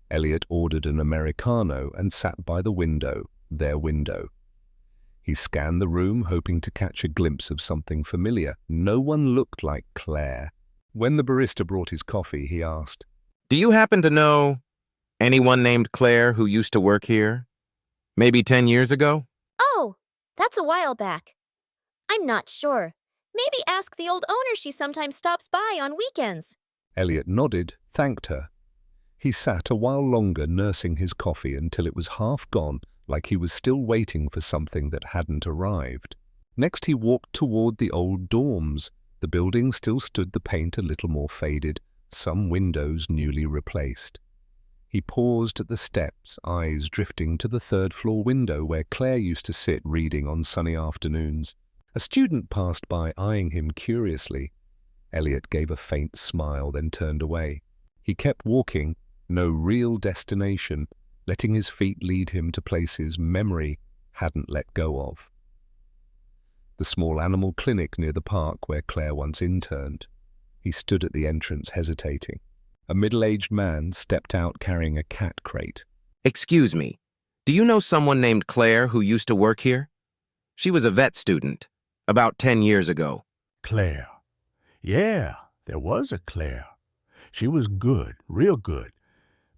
Elliot ordered an Americano and sat by the window, their window. He scanned the room, hoping to catch a glimpse of something familiar. No one looked like Claire. When the barista brought his coffee, he asked, Do you happen to know anyone named Claire who used to work here? Maybe 10 years ago? Oh, that's a while back. I'm not sure. Maybe ask the old owner. She sometimes stops by on weekends. Elliot nodded, thanked her. He sat a while longer nursing his coffee until it was half gone, like he was still waiting for something that hadn't arrived. Next he walked toward the old dorms. The building still stood, the paint a little more faded, some windows newly replaced. He paused at the steps, eyes drifting to the third-floor window where Claire used to sit reading on sunny afternoons. A student passed by, eyeing him curiously. Elliot gave a faint smile, then turned away. He kept walking, no real destination, letting his feet lead him to places memory hadn't let go of. The small animal clinic near the park where Claire once interned. He stood at the entrance, hesitating. A middle-aged man stepped out carrying a cat crate. Excuse me, do you know someone named Claire who used to work here? She was a vet student, about 10 years ago. Claire. Yeah, there was a Claire. She was good, real good.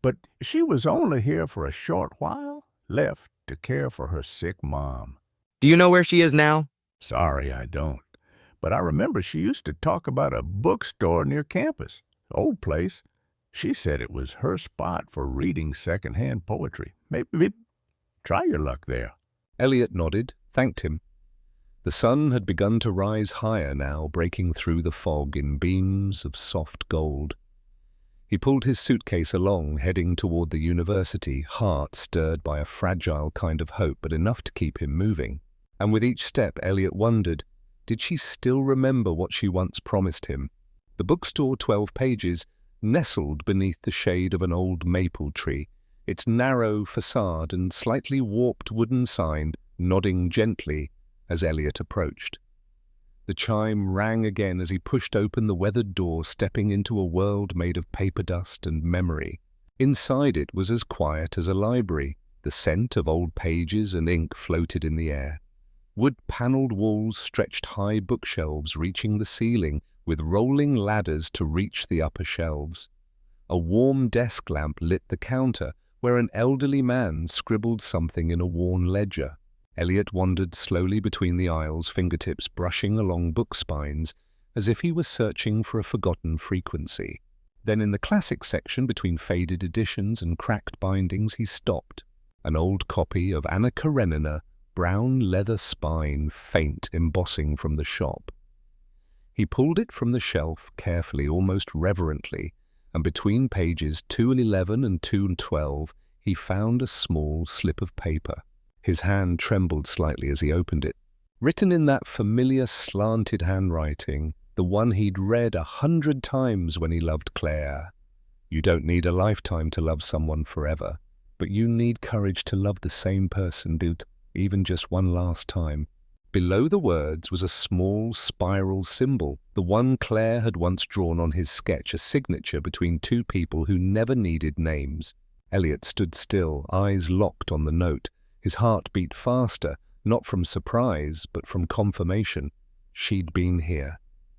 But she was only here for a short while, left to care for her sick mom. Do you know where she is now? Sorry, I don't. But I remember she used to talk about a bookstore near campus. Old place. She said it was her spot for reading secondhand poetry. Maybe try your luck there. Elliot nodded, thanked him. The sun had begun to rise higher now, breaking through the fog in beams of soft gold. He pulled his suitcase along, heading toward the university, heart stirred by a fragile kind of hope, but enough to keep him moving. And with each step, Elliot wondered, did she still remember what she once promised him? The bookstore, 12 pages, nestled beneath the shade of an old maple tree, its narrow facade and slightly warped wooden sign nodding gently as Elliot approached. The chime rang again as he pushed open the weathered door, stepping into a world made of paper dust and memory. Inside it was as quiet as a library. The scent of old pages and ink floated in the air. Wood-paneled walls stretched high bookshelves reaching the ceiling, with rolling ladders to reach the upper shelves. A warm desk lamp lit the counter, where an elderly man scribbled something in a worn ledger. Elliot wandered slowly between the aisles, fingertips brushing along book spines, as if he was searching for a forgotten frequency. Then in the classic section between faded editions and cracked bindings, he stopped. An old copy of Anna Karenina, brown leather spine, faint embossing from the shop. He pulled it from the shelf carefully, almost reverently, and between pages 211 and 212 he found a small slip of paper. His hand trembled slightly as he opened it. Written in that familiar slanted handwriting, the one he'd read 100 times when he loved Claire. You don't need a lifetime to love someone forever, but you need courage to love the same person, dude, even just one last time. Below the words was a small spiral symbol, the one Claire had once drawn on his sketch, a signature between two people who never needed names. Elliot stood still, eyes locked on the note. His heart beat faster, not from surprise, but from confirmation. She'd been here.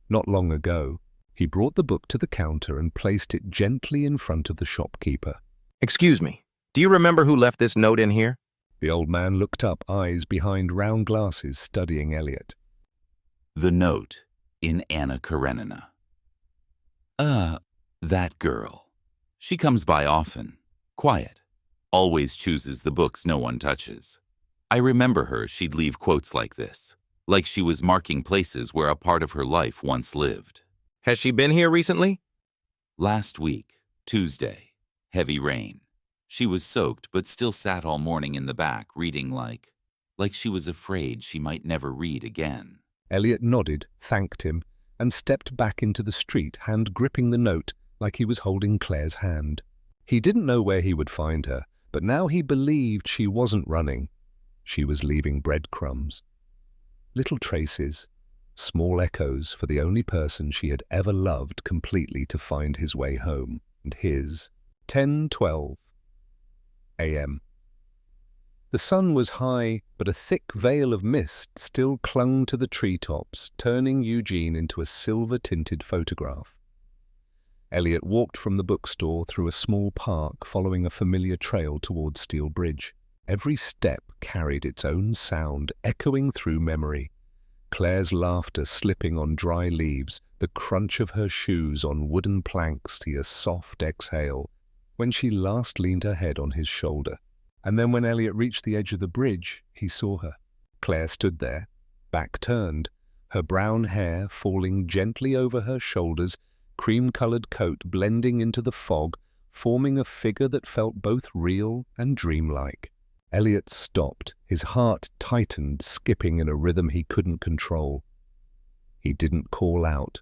Not long ago. He brought the book to the counter and placed it gently in front of the shopkeeper. Excuse me, do you remember who left this note in here? The old man looked up, eyes behind round glasses, studying Elliot. The note in Anna Karenina. That girl. She comes by often. Quiet. Always chooses the books no one touches. I remember her, she'd leave quotes like this, like she was marking places where a part of her life once lived. Has she been here recently? Last week, Tuesday, heavy rain. She was soaked but still sat all morning in the back, reading like she was afraid she might never read again. Elliot nodded, thanked him, and stepped back into the street, hand gripping the note like he was holding Claire's hand. He didn't know where he would find her, but now he believed she wasn't running. She was leaving breadcrumbs. Little traces, small echoes for the only person she had ever loved completely to find his way home. And his 10:12 a.m. The sun was high, but a thick veil of mist still clung to the treetops, turning Eugene into a silver-tinted photograph. Elliot walked from the bookstore through a small park, following a familiar trail towards Steel Bridge. Every step carried its own sound, echoing through memory. Claire's laughter slipping on dry leaves, the crunch of her shoes on wooden planks to a soft exhale, when she last leaned her head on his shoulder. And then when Elliot reached the edge of the bridge, he saw her. Claire stood there, back turned, her brown hair falling gently over her shoulders, cream-colored coat blending into the fog, forming a figure that felt both real and dreamlike. Elliot stopped, his heart tightened, skipping in a rhythm he couldn't control. He didn't call out.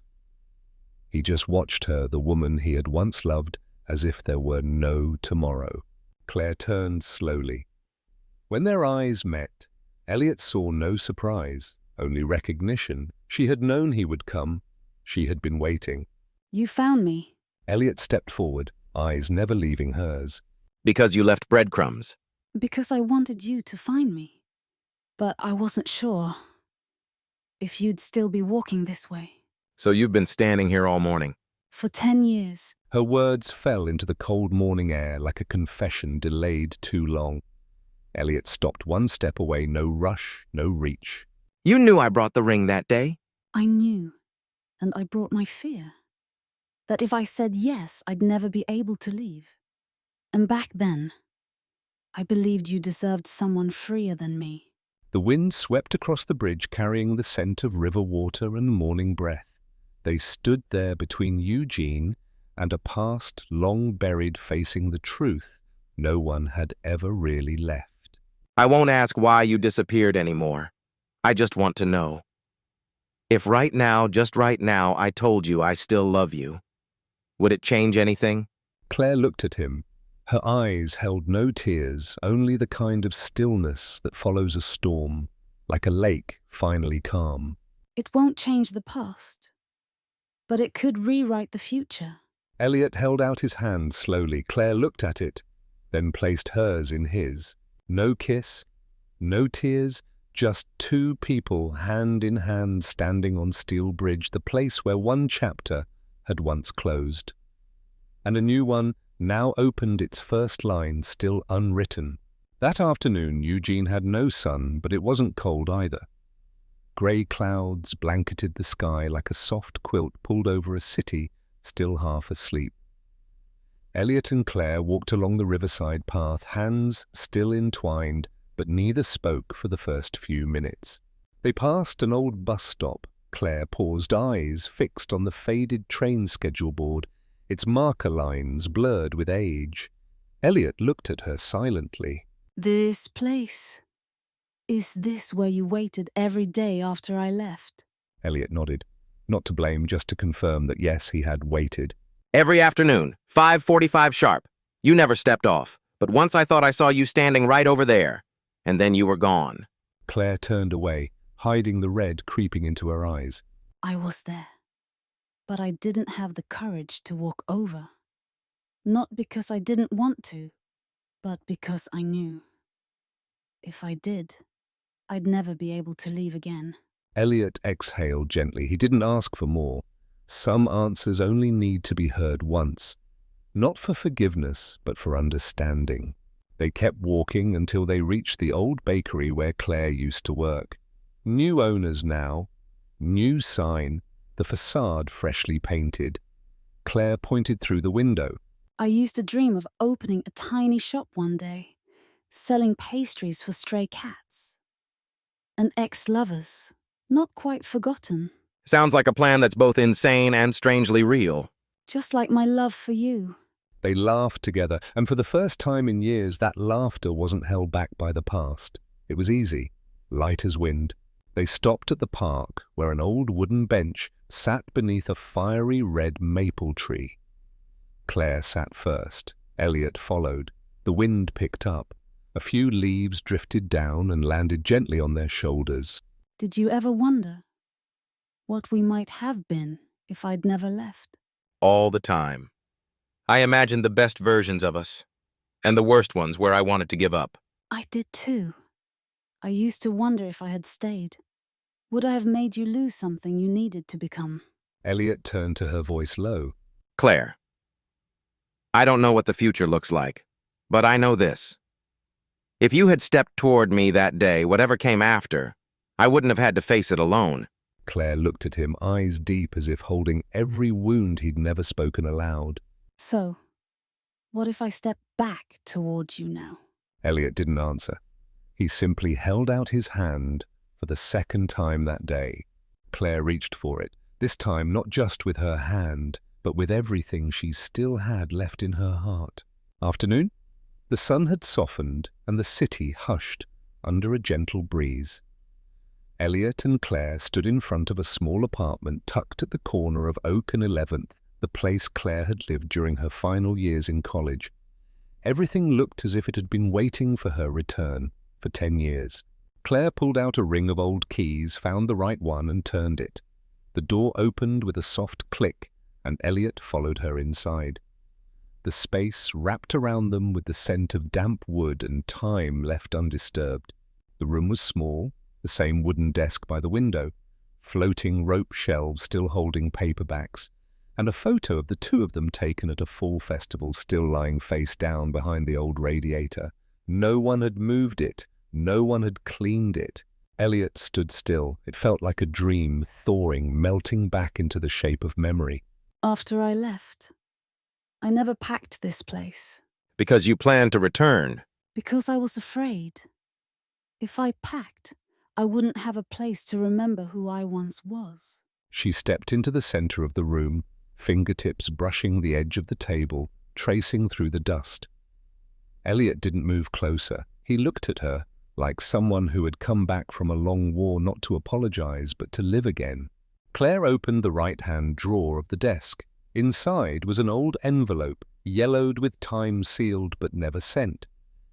He just watched her, the woman he had once loved, as if there were no tomorrow. Claire turned slowly. When their eyes met, Elliot saw no surprise, only recognition. She had known he would come. She had been waiting. You found me. Elliot stepped forward, eyes never leaving hers. Because you left breadcrumbs. Because I wanted you to find me. But I wasn't sure if you'd still be walking this way. So you've been standing here all morning. For 10 years. Her words fell into the cold morning air like a confession delayed too long. Elliot stopped one step away, no rush, no reach. You knew I brought the ring that day. I knew, and I brought my fear. That if I said yes, I'd never be able to leave. And back then, I believed you deserved someone freer than me. The wind swept across the bridge, carrying the scent of river water and morning breath. They stood there between Eugene and a past long buried facing the truth no one had ever really left. I won't ask why you disappeared anymore. I just want to know. If right now, just right now, I told you I still love you, would it change anything? Claire looked at him. Her eyes held no tears, only the kind of stillness that follows a storm, like a lake finally calm. It won't change the past, but it could rewrite the future. Elliot held out his hand slowly. Claire looked at it, then placed hers in his. No kiss, no tears, just two people hand in hand standing on Steel Bridge, the place where one chapter had once closed. And a new one now opened its first line, still unwritten. That afternoon, Eugene had no sun, but it wasn't cold either. Grey clouds blanketed the sky like a soft quilt pulled over a city still half asleep. Elliot and Claire walked along the riverside path, hands still entwined, but neither spoke for the first few minutes. They passed an old bus stop. Claire paused, eyes fixed on the faded train schedule board, its marker lines blurred with age. Elliot looked at her silently. This place. Is this where you waited every day after I left? Elliot nodded, not to blame, just to confirm that yes, he had waited. Every afternoon, 5:45 sharp. You never stepped off, but once I thought I saw you standing right over there, and then you were gone. Claire turned away, hiding the red creeping into her eyes. I was there, but I didn't have the courage to walk over. Not because I didn't want to, but because I knew. If I did, I'd never be able to leave again. Elliot exhaled gently. He didn't ask for more. Some answers only need to be heard once. Not for forgiveness, but for understanding. They kept walking until they reached the old bakery where Claire used to work. New owners now, new sign, the facade freshly painted. Claire pointed through the window. I used to dream of opening a tiny shop one day, selling pastries for stray cats. And ex-lovers, not quite forgotten. Sounds like a plan that's both insane and strangely real. Just like my love for you. They laughed together, and for the first time in years, that laughter wasn't held back by the past. It was easy, light as wind. They stopped at the park, where an old wooden bench sat beneath a fiery red maple tree. Claire sat first. Elliot followed. The wind picked up. A few leaves drifted down and landed gently on their shoulders. Did you ever wonder what we might have been if I'd never left? All the time. I imagined the best versions of us, and the worst ones where I wanted to give up. I did too. I used to wonder if I had stayed. Would I have made you lose something you needed to become? Elliot turned to her, voice low. Claire, I don't know what the future looks like, but I know this. If you had stepped toward me that day, whatever came after, I wouldn't have had to face it alone. Claire looked at him, eyes deep as if holding every wound he'd never spoken aloud. So, what if I step back towards you now? Elliot didn't answer. He simply held out his hand for the second time that day. Claire reached for it, this time not just with her hand, but with everything she still had left in her heart. Afternoon? The sun had softened and the city hushed under a gentle breeze. Elliot and Claire stood in front of a small apartment tucked at the corner of Oak and 11th, the place Claire had lived during her final years in college. Everything looked as if it had been waiting for her return for 10 years. Claire pulled out a ring of old keys, found the right one and turned it. The door opened with a soft click, and Elliot followed her inside. The space wrapped around them with the scent of damp wood and time left undisturbed. The room was small, the same wooden desk by the window, floating rope shelves still holding paperbacks, and a photo of the two of them taken at a fall festival still lying face down behind the old radiator. No one had moved it. No one had cleaned it. Elliot stood still. It felt like a dream, thawing, melting back into the shape of memory. After I left, I never packed this place. Because you planned to return. Because I was afraid. If I packed, I wouldn't have a place to remember who I once was. She stepped into the center of the room, fingertips brushing the edge of the table, tracing through the dust. Elliot didn't move closer. He looked at her, like someone who had come back from a long war not to apologize but to live again. Claire opened the right-hand drawer of the desk. Inside was an old envelope, yellowed with time sealed but never sent.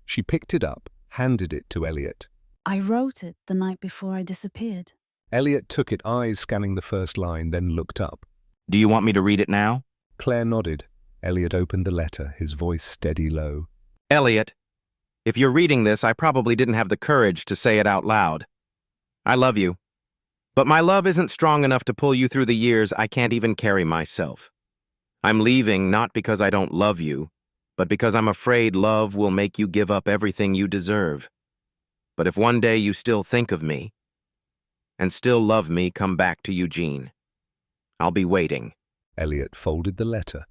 She picked it up, handed it to Elliot. I wrote it the night before I disappeared. Elliot took it, eyes scanning the first line, then looked up. Do you want me to read it now? Claire nodded. Elliot opened the letter, his voice steady low. Elliot, if you're reading this, I probably didn't have the courage to say it out loud. I love you. But my love isn't strong enough to pull you through the years I can't even carry myself. I'm leaving not because I don't love you, but because I'm afraid love will make you give up everything you deserve. But if one day you still think of me, and still love me, come back to Eugene. I'll be waiting. Elliot folded the letter.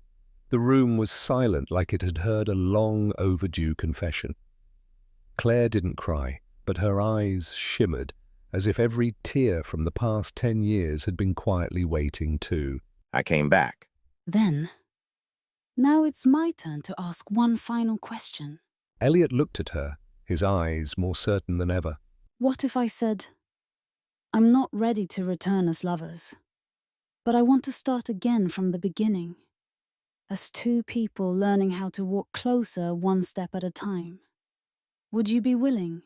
The room was silent, like it had heard a long overdue confession. Claire didn't cry, but her eyes shimmered, as if every tear from the past 10 years had been quietly waiting too. I came back. Then, now it's my turn to ask one final question. Elliot looked at her, his eyes more certain than ever. What if I said, I'm not ready to return as lovers, but I want to start again from the beginning, as two people learning how to walk closer one step at a time? Would you be willing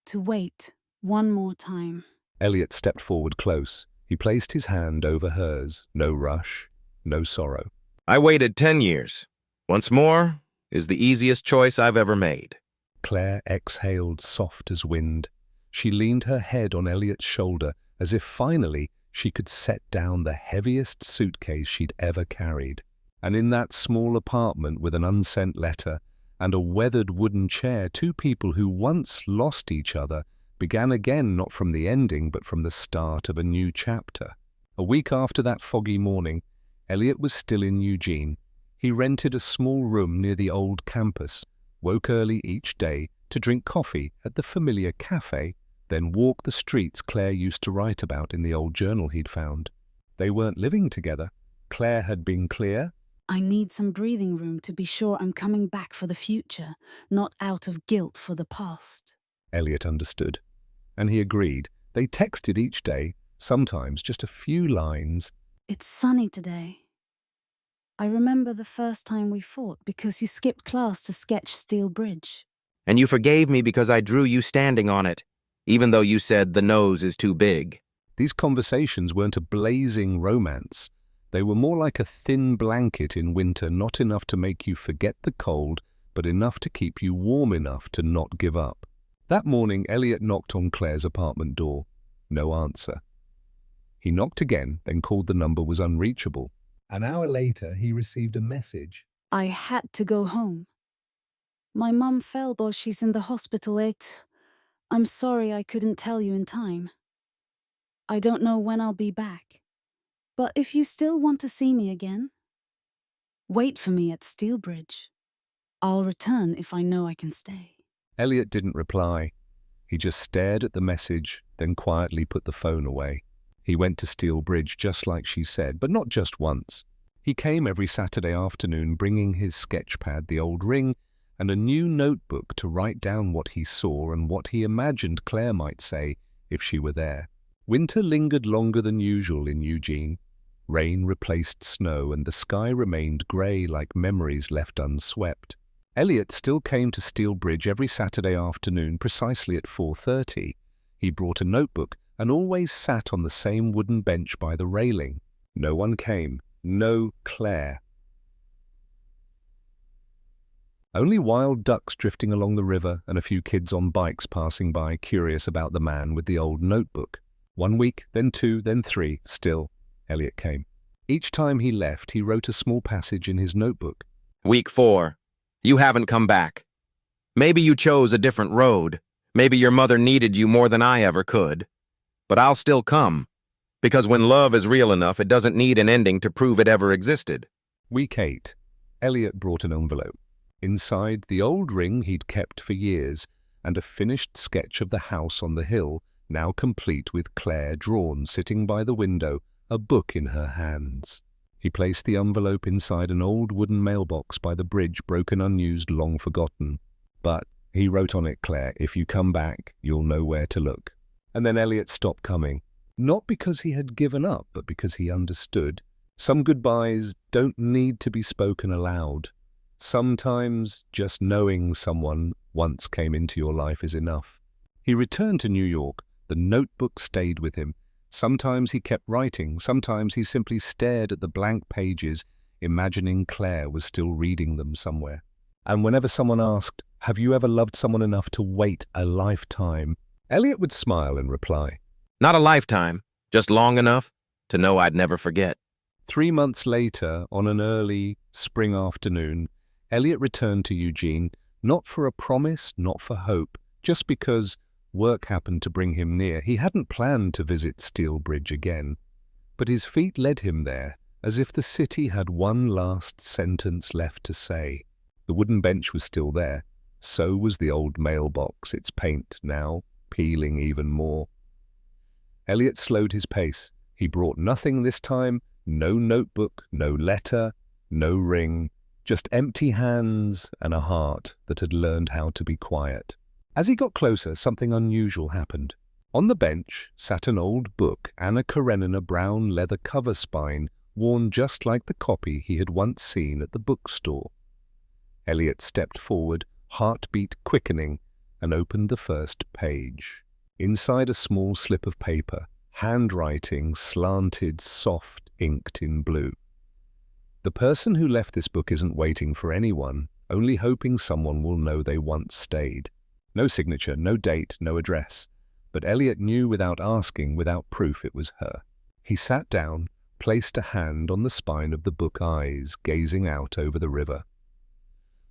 to wait one more time? Elliot stepped forward close. He placed his hand over hers. No rush, no sorrow. I waited 10 years. Once more is the easiest choice I've ever made. Claire exhaled soft as wind. She leaned her head on Elliot's shoulder as if finally she could set down the heaviest suitcase she'd ever carried. And in that small apartment with an unsent letter and a weathered wooden chair, two people who once lost each other began again, not from the ending but from the start of a new chapter. A week after that foggy morning, Elliot was still in Eugene. He rented a small room near the old campus, woke early each day to drink coffee at the familiar cafe, then walk the streets Claire used to write about in the old journal he'd found. They weren't living together. Claire had been clear. I need some breathing room to be sure I'm coming back for the future, not out of guilt for the past. Elliot understood, and he agreed. They texted each day, sometimes just a few lines. It's sunny today. I remember the first time we fought because you skipped class to sketch Steel Bridge. And you forgave me because I drew you standing on it, even though you said the nose is too big. These conversations weren't a blazing romance. They were more like a thin blanket in winter, not enough to make you forget the cold, but enough to keep you warm enough to not give up. That morning, Elliot knocked on Claire's apartment door. No answer. He knocked again, then called the number was unreachable. An hour later, he received a message. I had to go home. My mum fell while she's in the hospital. I'm sorry I couldn't tell you in time. I don't know when I'll be back. But if you still want to see me again, wait for me at Steel Bridge. I'll return if I know I can stay. Elliot didn't reply. He just stared at the message, then quietly put the phone away. He went to Steel Bridge just like she said, but not just once. He came every Saturday afternoon bringing his sketch pad, the old ring, and a new notebook to write down what he saw and what he imagined Claire might say if she were there. Winter lingered longer than usual in Eugene. Rain replaced snow and the sky remained grey like memories left unswept. Elliot still came to Steel Bridge every Saturday afternoon precisely at 4:30. He brought a notebook and always sat on the same wooden bench by the railing. No one came. No Claire. Only wild ducks drifting along the river and a few kids on bikes passing by, curious about the man with the old notebook. 1 week, then 2, then 3. Still, Elliot came. Each time he left, he wrote a small passage in his notebook. Week 4. You haven't come back. Maybe you chose a different road. Maybe your mother needed you more than I ever could. But I'll still come. Because when love is real enough, it doesn't need an ending to prove it ever existed. Week 8. Elliot brought an envelope. Inside, the old ring he'd kept for years, and a finished sketch of the house on the hill, now complete with Claire drawn, sitting by the window, a book in her hands. He placed the envelope inside an old wooden mailbox by the bridge, broken, unused, long forgotten. But, he wrote on it, Claire, if you come back, you'll know where to look. And then Elliot stopped coming. Not because he had given up, but because he understood. Some goodbyes don't need to be spoken aloud. Sometimes just knowing someone once came into your life is enough. He returned to New York. The notebook stayed with him. Sometimes he kept writing, sometimes he simply stared at the blank pages, imagining Claire was still reading them somewhere. And whenever someone asked, "Have you ever loved someone enough to wait a lifetime?" Elliot would smile and reply, Not a lifetime, just long enough to know I'd never forget. 3 months later, on an early spring afternoon, Elliot returned to Eugene, not for a promise, not for hope, just because work happened to bring him near. He hadn't planned to visit Steel Bridge again, but his feet led him there, as if the city had one last sentence left to say. The wooden bench was still there. So was the old mailbox, its paint now peeling even more. Elliot slowed his pace. He brought nothing this time, no notebook, no letter, no ring, just empty hands and a heart that had learned how to be quiet. As he got closer, something unusual happened. On the bench sat an old book, Anna Karenina brown leather cover spine, worn just like the copy he had once seen at the bookstore. Elliot stepped forward, heartbeat quickening, and opened the first page. Inside a small slip of paper, handwriting slanted, soft, inked in blue. The person who left this book isn't waiting for anyone, only hoping someone will know they once stayed. No signature, no date, no address. But Elliot knew without asking, without proof, it was her. He sat down, placed a hand on the spine of the book eyes, gazing out over the river.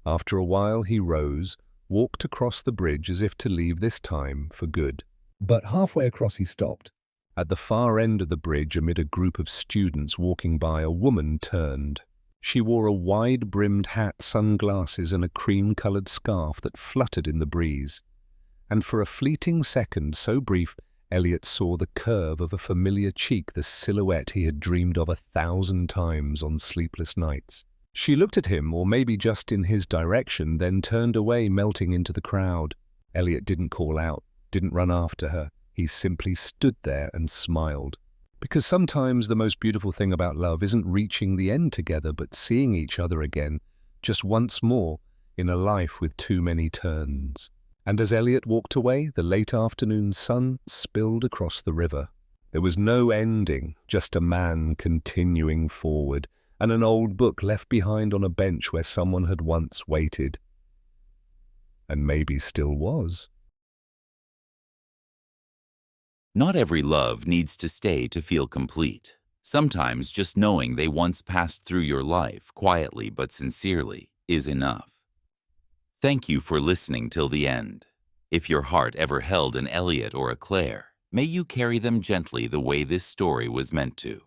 After a while he rose, walked across the bridge as if to leave this time for good. But halfway across he stopped. At the far end of the bridge, amid a group of students walking by, a woman turned. She wore a wide-brimmed hat, sunglasses, and a cream-colored scarf that fluttered in the breeze. And for a fleeting second, so brief, Elliot saw the curve of a familiar cheek, the silhouette he had dreamed of 1,000 times on sleepless nights. She looked at him, or maybe just in his direction, then turned away, melting into the crowd. Elliot didn't call out, didn't run after her. He simply stood there and smiled. Because sometimes the most beautiful thing about love isn't reaching the end together, but seeing each other again, just once more, in a life with too many turns. And as Elliot walked away, the late afternoon sun spilled across the river. There was no ending, just a man continuing forward, and an old book left behind on a bench where someone had once waited. And maybe still was. Not every love needs to stay to feel complete. Sometimes just knowing they once passed through your life, quietly but sincerely, is enough. Thank you for listening till the end. If your heart ever held an Elliot or a Claire, may you carry them gently the way this story was meant to.